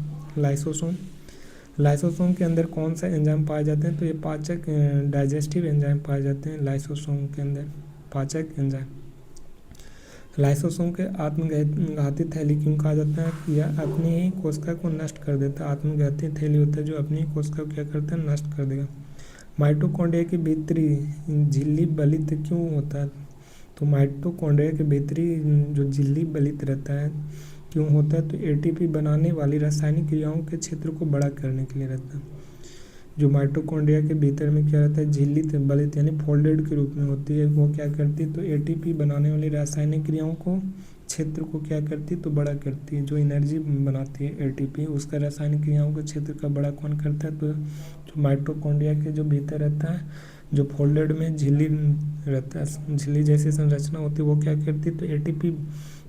लाइसोसोम के अंदर कौन सा एंजाइम पाए जाते हैं? तो ये पाचक डाइजेस्टिव एंजाइम पाए जाते हैं लाइसोसोम के अंदर, पाचक एंजाइम। लाइसोसोम के आत्मघाती थैली क्यों कहा जाता है? यह अपनी ही कोशिका को नष्ट कर देता है। आत्मघाती थैली होता है जो अपनी ही कोशिका को क्या करता है? नष्ट कर देगा। माइटोकॉन्ड्रिया के भीतरी झिल्ली बलित क्यों होता है? तो माइटोकॉन्ड्रिया के भीतरी जो झिल्ली बलित रहता है क्यों होता है? तो एटीपी बनाने वाली रासायनिक क्रियाओं के क्षेत्र को बड़ा करने के लिए रहता है। जो माइटोकॉन्ड्रिया के भीतर में क्या रहता है? झिल्ली बलित यानी फोल्डेड के रूप में होती है, वो क्या करती है? तो एटीपी बनाने वाली रासायनिक क्रियाओं को क्षेत्र को क्या करती है? तो बड़ा करती है। जो एनर्जी बनाती है एटीपी, उसका रासायनिक क्रियाओं के क्षेत्र का बड़ा कौन करता है? तो जो माइटोकॉन्ड्रिया के जो भीतर रहता है, जो फोल्डेड में झिल्ली रहता है, झिल्ली जैसी संरचना होती है, वो क्या करती है? तो एटीपी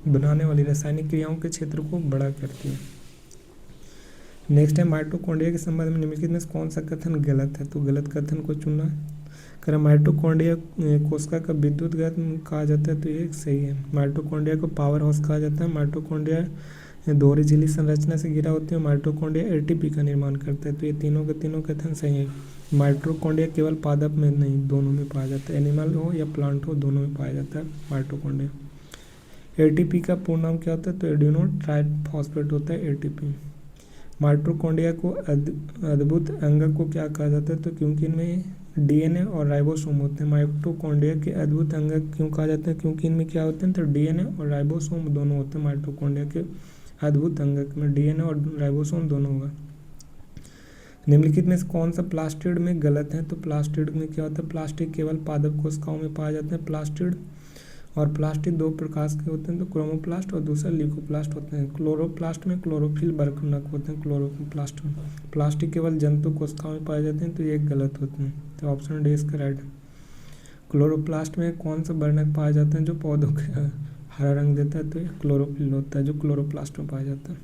बनाने वाली रासायनिक क्रियाओं के क्षेत्र को बड़ा करती है। नेक्स्ट है माइटोकॉन्ड्रिया के संबंध में निम्नलिखित में कौन सा कथन गलत है? तो गलत कथन को चुनना है। माइटोकॉन्ड्रिया कोशिका का विद्युत घर कहा जाता है, तो ये सही है। माइटोकॉन्ड्रिया को पावर हाउस कहा जाता है। माइटोकॉन्ड्रिया दोहरी झिल्ली संरचना से घिरा होती है। माइटोकॉन्ड्रिया एटीपी का निर्माण करता है, तो ये तीनों के तीनों कथन सही है। माइटोकॉन्ड्रिया केवल पादप में नहीं, दोनों में पाया जाता है, एनिमल हो या प्लांट हो, दोनों में पाया जाता है माइटोकॉन्ड्रिया। एटीपी का पूर्ण नाम क्या होता है? तो एडिनो ट्राइफॉस्फेट होता है एटीपी। माइटोकॉन्ड्रिया को अद्भुत अंग को क्या कहा जाता है? तो क्योंकि इनमें डीएनए और राइबोसोम होते हैं। माइटोकॉन्ड्रिया के अद्भुत अंग क्यों कहा जाता है? क्योंकि इनमें क्या होते हैं? तो डीएनए और राइबोसोम दोनों होते हैं। माइटोकॉन्ड्रिया के अद्भुत अंग में डीएनए और राइबोसोम दोनों होगा। निम्नलिखित में कौन सा प्लास्टिड में गलत है? तो प्लास्टिड में क्या होता है? प्लास्टिड केवल पादप कोशिकाओं में पाया जाता है। प्लास्टिड और प्लास्टिड दो प्रकार के होते हैं, तो क्रोमोप्लास्ट और दूसरा ल्यूकोप्लास्ट होते हैं। क्लोरोप्लास्ट में क्लोरोफिल बरकनक होते हैं। क्लोरोप्लास्ट में प्लास्टिक केवल जंतु कोशिकाओं में पाए जाते हैं, तो ये गलत होते हैं, तो ऑप्शन डी इसका राइट है। क्लोरोप्लास्ट में कौन सा वर्णक पाया जाता है जो पौधों के हरा रंग देता है? तो ये क्लोरोफिल होता है जो क्लोरोप्लास्ट में पाया जाता है।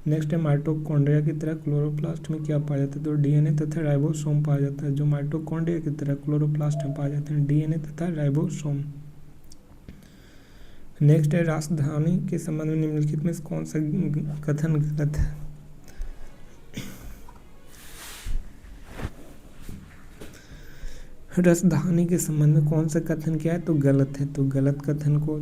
नेक्स्ट है माइटोकॉन्ड्रिया की तरह क्लोरोप्लास्ट में क्या पाया जाता है? तो डीएनए तथा राइबोसोम पाया जाता है। जो माइटोकॉन्ड्रिया की तरह क्लोरोप्लास्ट में पाए जाते हैं डीएनए तथा राइबोसोम। नेक्स्ट है राजधानी के संबंध में निम्नलिखित में कौन सा कथन गलत है? राजधानी के संबंध में कौन सा कथन क्या है? तो गलत है, तो गलत कथन को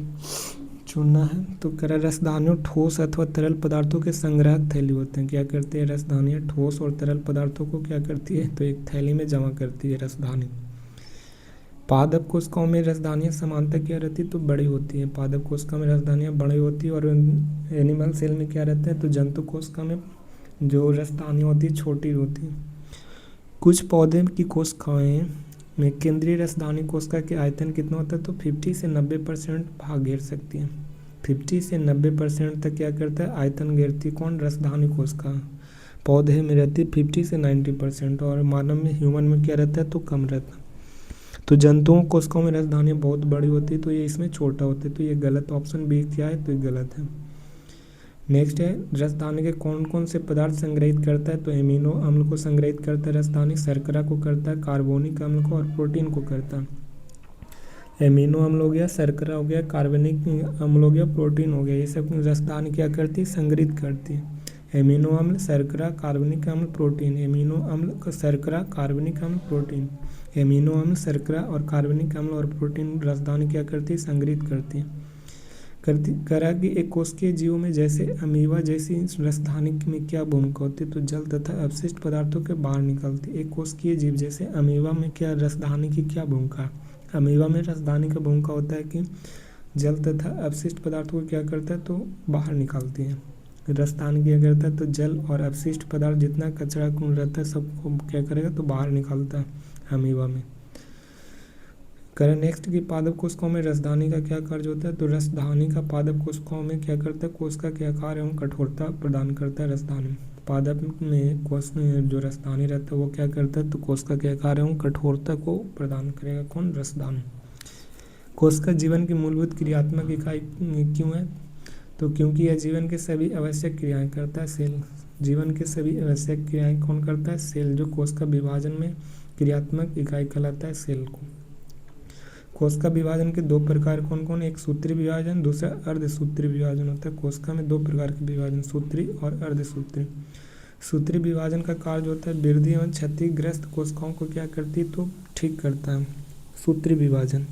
चुनना है। तो कह रहा रसधानियों ठोस अथवा तरल पदार्थों के संग्राहक थैली होते हैं। क्या करती है रसधानियाँ? ठोस और तरल पदार्थों को क्या करती है? तो एक थैली में जमा करती है रसधानी। पादप कोशिकाओं में रसधानियाँ समानता क्या रहती है? तो बड़ी होती है। पादप कोशिका में रसधानियाँ बड़ी होती है और एनिमल सेल में क्या रहता है? तो जंतु कोशिका में जो रसधानियाँ होती है छोटी होती है। कुछ पौधे की कोशिकाएं में केंद्रीय रसधानी कोशिका के आयतन कितना होता है? तो 50 से 90% भाग घेर सकती है। 50 से 90% तक क्या करता है? आयतन घेरती है। कौन? रसधानी कोशिका। पौधे में रहती है 50 से 90% और मानव में, ह्यूमन में क्या रहता है? तो कम रहता है। तो जंतुओं कोशिकाओं में रसधानियाँ बहुत बड़ी होती है, तो ये इसमें छोटा होता है, तो ये गलत। ऑप्शन बी क्या है? तो ये गलत है। नेक्स्ट है रसधानी के कौन कौन से पदार्थ संग्रहित करता है? तो एमिनो अम्ल को संग्रहित करता है रसधानी, शर्करा को करता है, कार्बोनिक अम्ल को और प्रोटीन को करता है। एमिनो अम्ल हो गया, शर्करा हो गया, कार्बनिक अम्ल हो गया, प्रोटीन हो गया, ये सब रसधानी क्या करती है? संग्रहित करती है। एमिनो अम्ल, शर्करा, कार्बनिक अम्ल, प्रोटीन। एमिनो अम्ल, शर्करा, कार्बनिक अम्ल, प्रोटीन। एमिनो अम्ल, शर्करा और कार्बनिक अम्ल और प्रोटीन रसधानी क्या करती है? संग्रहित करती है। करा कि एक कोशिकीय जीवों में जैसे अमीबा जैसी रसधानी में क्या भूमिका होती है? तो जल तथा अपशिष्ट पदार्थों के बाहर निकलती है। एक कोशिकीय जीव जैसे अमीबा में क्या रसधानी की क्या भूमिका है? अमीबा में रसधानी का भूमिका होता है कि जल तथा अपशिष्ट पदार्थों को क्या करता है? तो बाहर निकालती है। रसधानी क्या करता है? तो जल और अपशिष्ट पदार्थ जितना कचरा कूड़ रहता है सबको क्या करेगा? तो बाहर निकालता है अमीबा में। करें नेक्स्ट की पादप कोशिकाओं में रसधानी का क्या कार्य होता है? तो रसधानी का पादप कोशिकाओं में क्या करता है? कोशिका के आकार एवं कठोरता प्रदान करता है रसधानी। पादप में कोश जो रसदानी रहता है वो क्या करता है, तो कोशिका के कार्यों कठोरता को प्रदान करेगा। कौन? रसदानी। कोशिका जीवन की मूलभूत क्रियात्मक इकाई क्यों है, तो क्योंकि यह जीवन के सभी आवश्यक क्रियाएं करता है। सेल जीवन के सभी आवश्यक क्रियाएं कौन करता है? सेल, जो कोशिका विभाजन में क्रियात्मक इकाई कहलाता है सेल को। कोशिका विभाजन के दो प्रकार कौन कौन? एक सूत्री विभाजन, दूसरा अर्धसूत्री विभाजन होता है। कोशिका में दो प्रकार के विभाजन, सूत्री और अर्धसूत्री। सूत्री विभाजन का कार्य होता है वृद्धि एवं क्षतिग्रस्त कोशिकाओं को क्या करती है, तो ठीक करता है। सूत्री विभाजन।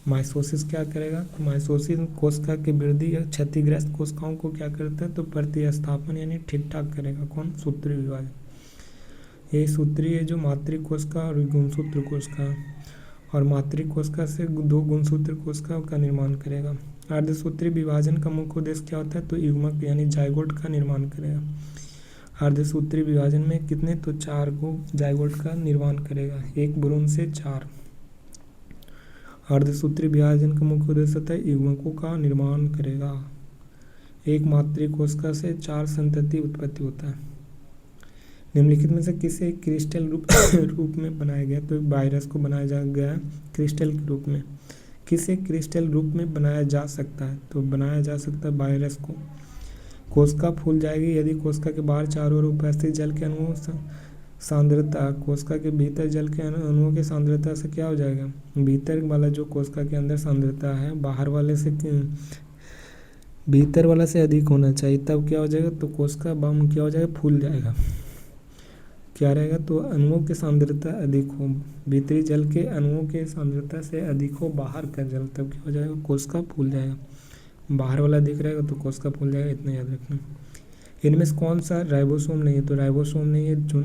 माइटोसिस क्या करेगा? माइटोसिस कोशिका की वृद्धि या क्षतिग्रस्त कोशिकाओं को क्या करता है, तो प्रतिस्थापन यानी ठीक ठाक करेगा। कौन? सूत्री विभाजन। यही सूत्री है जो मातृ कोशिका और गुणसूत्र कोशिका, और मातृ कोशिका से दो गुणसूत्र कोशिका का निर्माण करेगा। अर्धसूत्री विभाजन का मुख्य उद्देश्य क्या होता है, तो युग्मक यानी जाइगोट का निर्माण करेगा। अर्धसूत्री विभाजन में कितने, तो 4 को जाइगोट का निर्माण करेगा, एक भ्रूण से 4। अर्धसूत्री विभाजन का मुख्य उद्देश्य होता है युग्मकों का निर्माण करेगा। एक मातृ कोशिका से 4 संतति उत्पत्ति होता है। निम्नलिखित में से किसे क्रिस्टल रूप में बनाया गया, तो वायरस को बनाया गया क्रिस्टल के रूप में। किसे क्रिस्टल रूप में बनाया जा सकता है, तो बनाया जा सकता है वायरस को। कोशिका फूल जाएगी यदि कोशिका के बाहर चारों ओर उपस्थित जल के अणुओं सांद्रता कोशिका के भीतर जल के अणुओं की सांद्रता से क्या हो जाएगा, भीतर वाला जो कोशिका के अंदर सांद्रता है बाहर वाले से भीतर वाला से अधिक होना चाहिए, तब क्या हो जाएगा, तो कोशिका बम क्या हो जाएगा, फूल जाएगा। क्या रहेगा, तो अणुओं की सांद्रता अधिक हो, भीतरी जल के अणुओं के सांद्रता से अधिक हो बाहर का जल, तब क्या हो जाएगा, कोशिका फूल जाएगा। बाहर वाला दिख रहेगा तो कोशिका फूल जाएगा, इतना याद रखना। इनमें से कौन सा राइबोसोम नहीं है, तो राइबोसोम नहीं है जो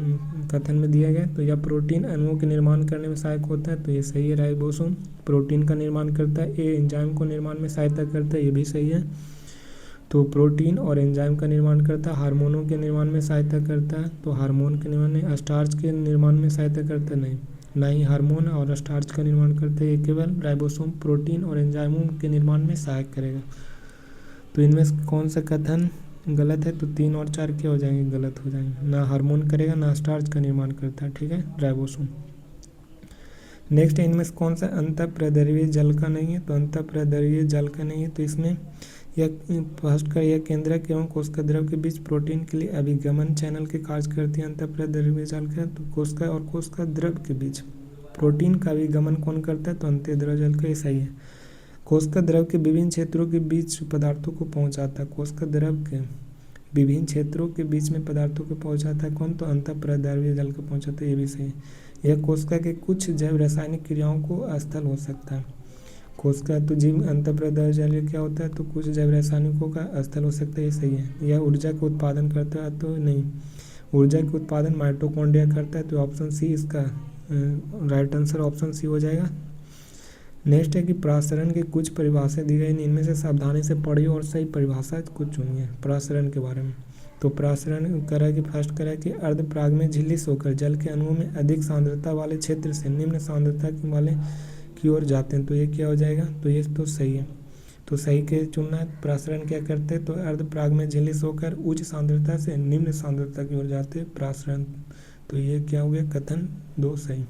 कथन में दिया गया। तो यह प्रोटीन अणुओं के निर्माण करने में सहायक होता है, तो ये सही है। राइबोसोम प्रोटीन का निर्माण करता है। ए एंजाइम को निर्माण में सहायता करता है, ये भी सही है। तो प्रोटीन और एंजाइम का निर्माण करता है। हार्मोनों के निर्माण में सहायता करता है, तो हार्मोन के निर्माण में, स्टार्च के निर्माण में सहायता करता नहीं, ना ही हार्मोन और स्टार्च का निर्माण करता है। ये केवल राइबोसोम प्रोटीन और एंजाइमों के निर्माण में सहायक करेगा। तो इनमें से कौन सा कथन गलत है, तो 3 और 4 क्या हो जाएंगे, गलत हो जाएंगे। ना हार्मोन करेगा, ना स्टार्च का निर्माण करता है, ठीक है, राइबोसोम। नेक्स्ट है, इनमें से कौन सा अंतःप्रद्रव्य जल का नहीं है, तो अंतःप्रद्रव्य जल का नहीं है। तो इसमें यह फर्स्ट का यह केंद्रक एवं कोशिका द्रव के बीच प्रोटीन के लिए अभिगमन चैनल के कार्य करती है। अंतःप्रद्रव्य जल का, तो कोशिका और कोशिका द्रव के बीच प्रोटीन का अभिगमन कौन करता है, तो अंतःद्रव जल का, ये सही है। कोशिका द्रव के विभिन्न क्षेत्रों के बीच पदार्थों को पहुंचाता है। कोशिका द्रव के विभिन्न क्षेत्रों के बीच में पदार्थों को पहुंचाता है कौन, तो अंतःप्रद्रव्य जल को पहुंचाता है, ये भी सही है। यह कोशिका के कुछ जैव रासायनिक क्रियाओं को स्थल हो सकता है। कोशिका तो जीव अंतःप्रद्रव्य जल क्या होता है, तो कुछ जैव रासायनिकों का स्थल हो सकता है, ये सही है। यह ऊर्जा का उत्पादन करता है, तो नहीं, ऊर्जा के उत्पादन माइटोकॉन्ड्रिया करता है, तो ऑप्शन सी इसका राइट आंसर ऑप्शन सी हो जाएगा। नेक्स्ट है कि प्रासरण की कुछ परिभाषाएं दी गई, इनमें से सावधानी से पढ़िए और सही परिभाषा कुछ चुनिए प्रासरण के बारे में। तो प्रासरण करा कि फर्स्ट करा कि अर्धपराग में झिल्ली सोकर जल के अणुओं में अधिक सांद्रता वाले क्षेत्र से निम्न सांद्रता वाले की ओर जाते हैं, तो ये क्या हो जाएगा, तो ये तो सही है। तो सही के चुनना है। प्रासरण क्या करते हैं, तो अर्धपराग में झिल्ली सोकर उच्च सांद्रता से निम्न सांद्रता की ओर जाते हैं प्रासरण, तो ये क्या हो गया, कथन 2 सही।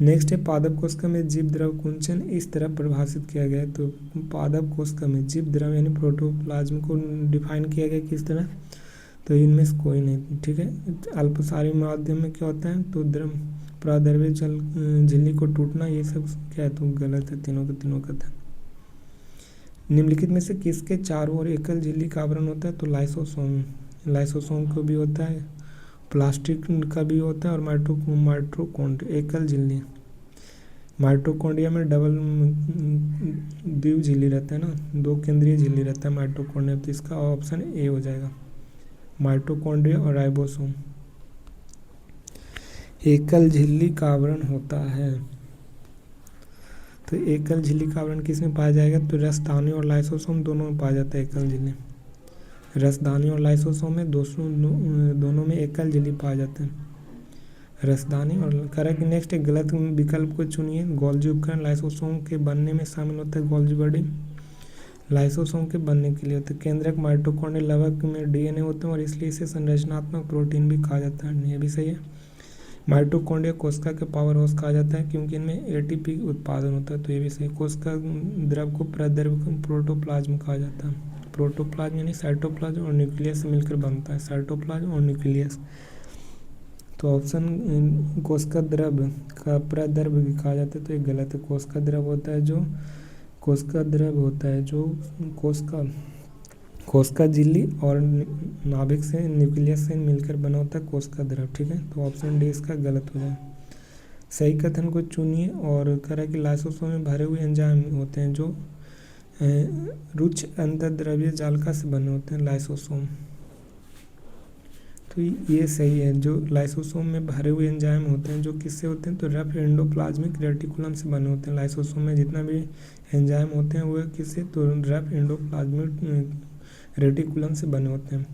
नेक्स्ट है, पादप कोशिका में जीव द्रव कुंचन इस तरह परिभाषित किया गया है। तो पादप कोशिका में जीव द्रव यानी प्रोटोप्लाज्म को डिफाइन किया गया किस तरह, तो इनमें से कोई नहीं, ठीक है। अल्पसारी माध्यम में क्या होता है, तो द्रव प्राद्रव्य जल झिल्ली को टूटना, ये सब क्या है, तो गलत है, तीनों के तीनों कथन। निम्नलिखित में से किसके चारों ओर एकल झिल्ली का आवरण होता है, तो लाइसोसोम, लाइसोसोम को भी होता है, प्लास्टिक का भी होता है, और माइटोकॉन्ड्रिया एकल झिल्ली। माइटोकॉन्ड्रिया में डबल द्विव झिल्ली रहता है ना, 2 केंद्रीय झिल्ली रहता है माइटोकॉन्ड्रिया, तो इसका ऑप्शन ए हो जाएगा, माइटोकॉन्ड्रिया और राइबोसोम। एकल झिल्ली का आवरण होता है, तो एकल झिल्ली का आवरण किस में पाया जाएगा, तो रसदानी और लाइसोसोम दोनों में पाया जाता है एकल झिल्ली। रसदानी और लाइसोसोम में दोनों में एकल झिल्ली पाया जाता है, रसदानी और करेक्ट। नेक्स्ट एक गलत विकल्प को चुनिए। गोल्जी उपकरण लाइसोसोम के बनने में शामिल होता है, गोल्जी बॉडी। लाइसोसोम के बनने के लिए होते हैं। केंद्रक माइटोकॉन्ड्रिया लवक में डीएनए होते हैं और इसलिए इसे संरचनात्मक प्रोटीन भी कहा जाता है। ये भी सही है। माइटोकॉन्ड्रिया कोशिका के पावर हाउस कहा जाता है क्योंकि इनमें एटीपी उत्पादन होता है, तो ये भी सही। कोशिका द्रव को प्रद्रव प्रोटोप्लाज्म कहा जाता है। प्रोटोप्लाज्म यानी साइटोप्लाज्म और न्यूक्लियस से मिलकर बनता है, साइटोप्लाज्म और न्यूक्लियस। तो ऑप्शन कोशिका द्रव का प्रद्रव भी कहा जाता है, तो ये गलत है। कोशिका द्रव होता है जो कोशिका झिल्ली और नाभिक से न्यूक्लियस से मिलकर बना होता है कोशिका द्रव, ठीक है। तो ऑप्शन डी इसका गलत हो जाए। सही कथन को चुनिए और कह रहा है कि लाइसोसोम में भरे हुए एंजाइम होते हैं जो रुक्ष अंतर्द्रव्य जालिका से बने होते हैं लाइसोसोम। तो ये सही है। जो लाइसोसोम में भरे हुए एंजाइम होते हैं जो किससे होते हैं, तो रफ एंडोप्लाज्मिक रेटिकुलम से बने होते हैं। लाइसोसोम में जितना भी एंजाइम होते हैं वह किससे, तो रफ एंडोप्लाज्मिक रेटिकुलम से बने होते हैं।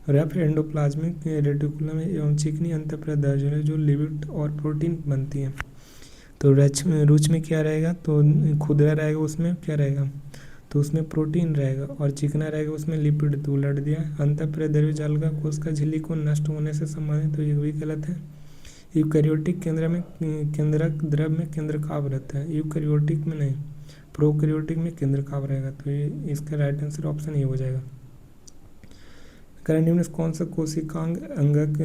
रफ एंडोप्लाज्मिक रेटिकुलम एवं चिकनी अंतःप्रदर्शनी जो लिपिड और प्रोटीन बनती है। तो रुच में क्या रहेगा, तो खुदरा रहेगा, उसमें क्या रहेगा, तो उसमें प्रोटीन रहेगा, और चिकना रहेगा उसमें लिपिड। तो उलट दिया। अंतःप्रद्रव्य जालिका कोशिका झिल्ली को नष्ट होने से संबंधित, तो ये भी गलत है। यूकैरियोटिक केंद्रक द्रव में केंद्रकाव रहता है, यूकैरियोटिक में नहीं, प्रोकैरियोटिक में केंद्रकाव रहेगा। तो ये इसका राइट आंसर ऑप्शन ये हो जाएगा। निम्न में कौन सा कोशिकांग अंगक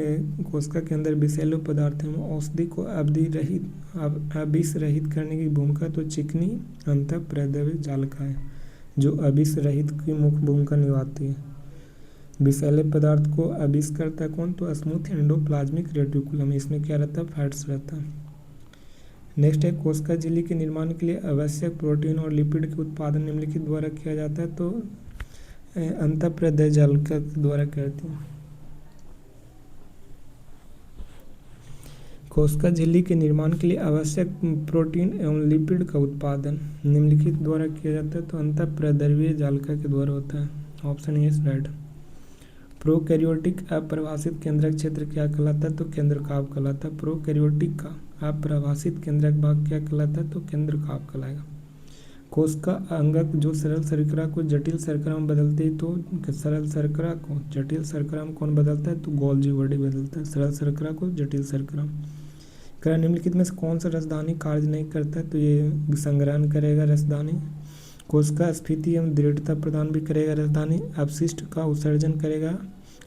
कोशिका के अंदर विषैले पदार्थ है औषधि को अविष रहित करने की भूमिका, तो चिकनी अंतःप्रद्रव्य जालिका है जो अविष रहित की मुख्य भूमिका निभाती है। विषैले पदार्थ को अविष करता है कौन, तो स्मूथ एंडोप्लाज्मिक रेटिकुलम, इसमें क्या रहता है, फैट्स रहता है। नेक्स्ट है कोशिका झिल्ली के निर्माण के लिए आवश्यक प्रोटीन और लिपिड के उत्पादन निम्नलिखित द्वारा किया जाता है, तो अंतःप्रद्रव्य जालिका द्वारा करती है। कोशिका झिल्ली के निर्माण के लिए आवश्यक प्रोटीन एवं लिपिड का उत्पादन निम्नलिखित द्वारा किया जाता है, तो अंतःप्रद्रव्य जालिका के द्वारा होता है। Option A is right. Prokaryotic अप्रवासित केंद्रक क्षेत्र क्या कहलाता है, तो केंद्रकाव कहलाता है। प्रोकैरियोटिक का अप्रवासित केंद्रक भाग क्या कहलाता है, तो केंद्रकाव कहलाएगा। कोशिका अंगक जो सरल शर्करा को जटिल शर्करा में बदलती है, तो सरल शर्करा को जटिल शर्करा में कौन बदलता है, तो गोल्जी बॉडी बदलता है सरल शर्करा को जटिल शर्करा। कह निम्नलिखित में से कौन सा रसदानी कार्य नहीं करता है, तो ये संग्रहण करेगा रसदानी। कोशिका स्फीति एवं दृढ़ता प्रदान भी करेगा रसदानी। अपशिष्ट का उत्सर्जन करेगा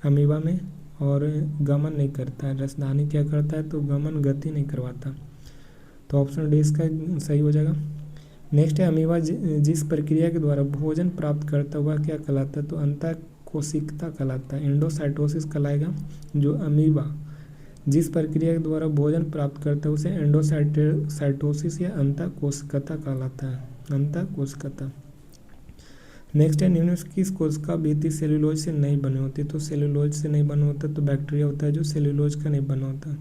अमीबा में, और गमन नहीं करता है। रसदानी क्या करता है, तो गमन गति नहीं करवाता। तो ऑप्शन डी इसका सही हो जाएगा। नेक्स्ट है अमीबा जिस प्रक्रिया के द्वारा भोजन प्राप्त करता हुआ क्या कहलाता है, तो अंतःकोशिकता कहलाता है। एंडोसाइटोसिस कहलाएगा। जो अमीबा जिस प्रक्रिया के द्वारा भोजन प्राप्त करता है उसे एंडोसाइटोसिस या अंतःकोशिकता कहलाता है, अंतःकोशिकता। नेक्स्ट है निम्न में किस कोशिका भित्ति सेल्यूलोज से नहीं बने होती, तो सेल्यूलोज से नहीं बना होता, तो बैक्टीरिया होता है जो सेल्यूलोज का नहीं बना होता,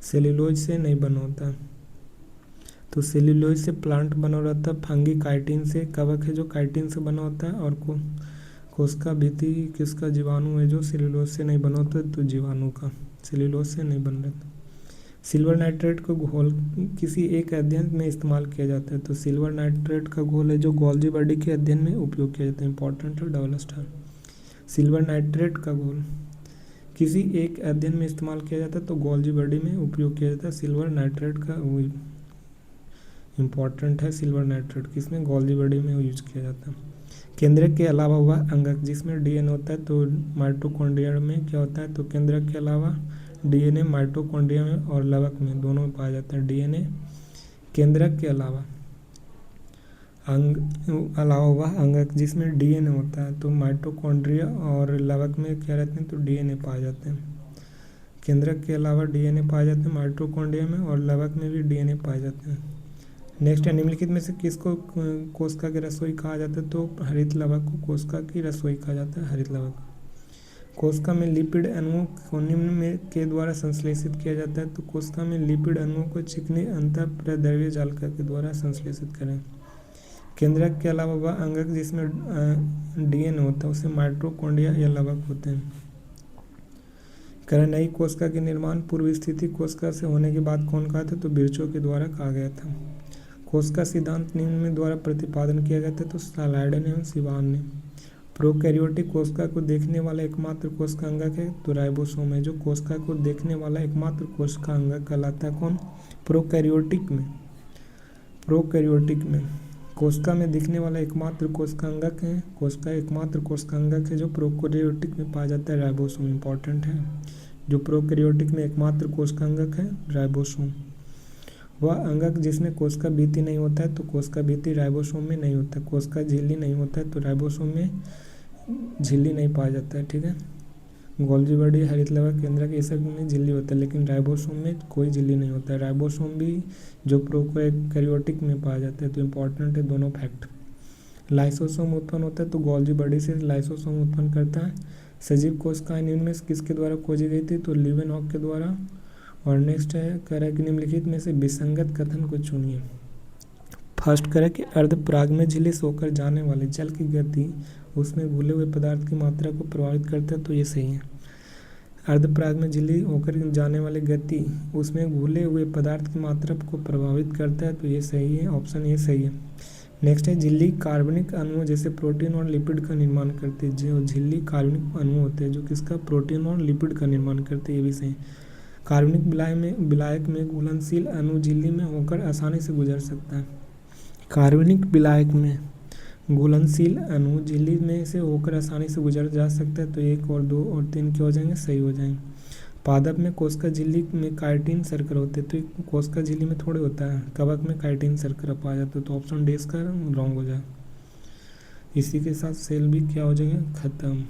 सेल्यूलोज से नहीं बना होता। तो सेल्यूलोज से प्लांट बना रहता है। फंगी काइटिन से, कवक है जो काइटिन से बना होता है। और कोशिका भित्ति किसका, जीवाणु है जो सेल्यूलोज से नहीं बना होता, तो जीवाणु का, सेल्यूलोज से नहीं बन रहता। सिल्वर नाइट्रेट का घोल किसी एक अध्ययन में इस्तेमाल किया जाता है, तो सिल्वर नाइट्रेट का घोल है जो गोल्जी बॉडी के अध्ययन में उपयोग किया जाता है। इंपॉर्टेंट है, डबल स्टार। सिल्वर नाइट्रेट का घोल किसी एक अध्ययन में इस्तेमाल किया जाता है, तो गोल्जी बॉडी में उपयोग किया जाता है सिल्वर नाइट्रेट का। इंपॉर्टेंट है सिल्वर नाइट्रेट, किसमें, गोल्जी बॉडी में यूज किया जाता है। केंद्रक के अलावा हुआ अंगक जिसमें डीएनए होता है, तो माइटोकॉन्ड्रिया में क्या होता है, तो केंद्रक के अलावा डीएनए माइटोकॉन्ड्रिया में और लवक में दोनों में पाया जाता है। डीएनए केंद्रक के अलावा हुआ अंगक जिसमें डीएनए होता है, तो माइटोकॉन्ड्रिया और लवक में क्या रहते हैं, तो डीएनए पाए जाते हैं। केंद्रक के अलावा डीएनए पाए जाते हैं माइटोकॉन्ड्रिया में, और लवक में भी डीएनए पाए जाते हैं। नेक्स्ट है निम्नलिखित में से किसको कोशिका की रसोई कहा जाता है, तो हरित लवक को कोशिका की रसोई कहा जाता है, हरित लवक। कोशिका में लिपिड अणुओं को निम्न में के द्वारा संश्लेषित किया जाता है, तो कोशिका में लिपिड अणुओं को चिकनी अंतःप्रद्रव्य जालिका के द्वारा संश्लेषित करें। केंद्रक के अलावा वह अंगक जिसमें डीएनए होता है उसे माइटोकॉन्ड्रिया या लवक होते हैं। नई कोशिका के निर्माण पूर्व स्थिति कोशिका से होने के बाद कौन कहा था, तो बिरचो के द्वारा कहा गया था। कोशिका सिद्धांत निम्न में द्वारा प्रतिपादन किया गया था, तो सलाइडन एवं सिवान ने। प्रोकैरियोटिक कोशिका को देखने वाला एकमात्र कोशिका अंगक है, तो राइबोसोम है। जो कोशिका को देखने वाला एकमात्र कोशिका अंगक कहलाता है कौन? प्रोकैरियोटिक में कोशिका में दिखने वाला एकमात्र कोशिका अंगक है, एकमात्र कोशिका अंगक है जो प्रोकैरियोटिक में पाया जाता है, राइबोसोम। इंपॉर्टेंट है। जो प्रोकैरियोटिक में एकमात्र कोशिका अंगक है, राइबोसोम। वह अंगक जिसमें कोशिका भित्ति नहीं होता है, तो कोशिका भित्ति राइबोसोम में नहीं होता है। कोशिका झिल्ली नहीं होता है, तो राइबोसोम में झिल्ली नहीं पाया जाता है। ठीक है। गोल्जी बॉडी, हरितलवा, केंद्रक, ये सब में झिल्ली होता है, लेकिन राइबोसोम में कोई झिल्ली नहीं होता है। राइबोसोम भी जो प्रोकैरियोटिक में पाया जाता है, तो इम्पॉर्टेंट है दोनों फैक्ट। लाइसोसोम उत्पन्न होता है, तो गोल्जी बॉडी से लाइसोसोम उत्पन्न करता है। सजीव कोशिकाएं निम्न में किसके द्वारा खोजी गई थी? तो लीवेनहॉक के द्वारा। और नेक्स्ट है, कह रहा है कि निम्नलिखित में से विसंगत कथन को चुनिए। फर्स्ट कह रहा है कि अर्धपराग में झिल्ली से होकर जाने वाले जल की गति उसमें घुले हुए पदार्थ की मात्रा को प्रभावित करता है, तो ये सही है। अर्धपराग में झिल्ली होकर जाने वाली गति उसमें घुले हुए पदार्थ की मात्रा को प्रभावित करता है, तो ये सही है, ऑप्शन ए सही है। नेक्स्ट है, झिल्ली कार्बनिक अणुओं जैसे प्रोटीन और लिपिड का निर्माण करती है। जो झिल्ली कार्बनिक अणु होते हैं जो किसका? प्रोटीन और लिपिड का निर्माण करते हैं, ये भी सही। कार्बनिक विलायक में घुलनशील अणु झिल्ली में होकर आसानी से गुजर सकता है। कार्बनिक विलायक में घुलनशील अणु झिल्ली में से होकर आसानी से गुजर जा सकता है, तो 1 और 2 और 3 क्या हो जाएंगे? सही हो जाएंगे। पादप में कोशिका झिल्ली में काइटिन शर्करा होते हैं, तो कोशिका झिल्ली में थोड़े होता है। कवक में काइटिन शर्करा पाया जाता है, तो ऑप्शन डी इसका रॉन्ग हो जाए। इसी के साथ सेल भी क्या हो जाएंगे? खत्म।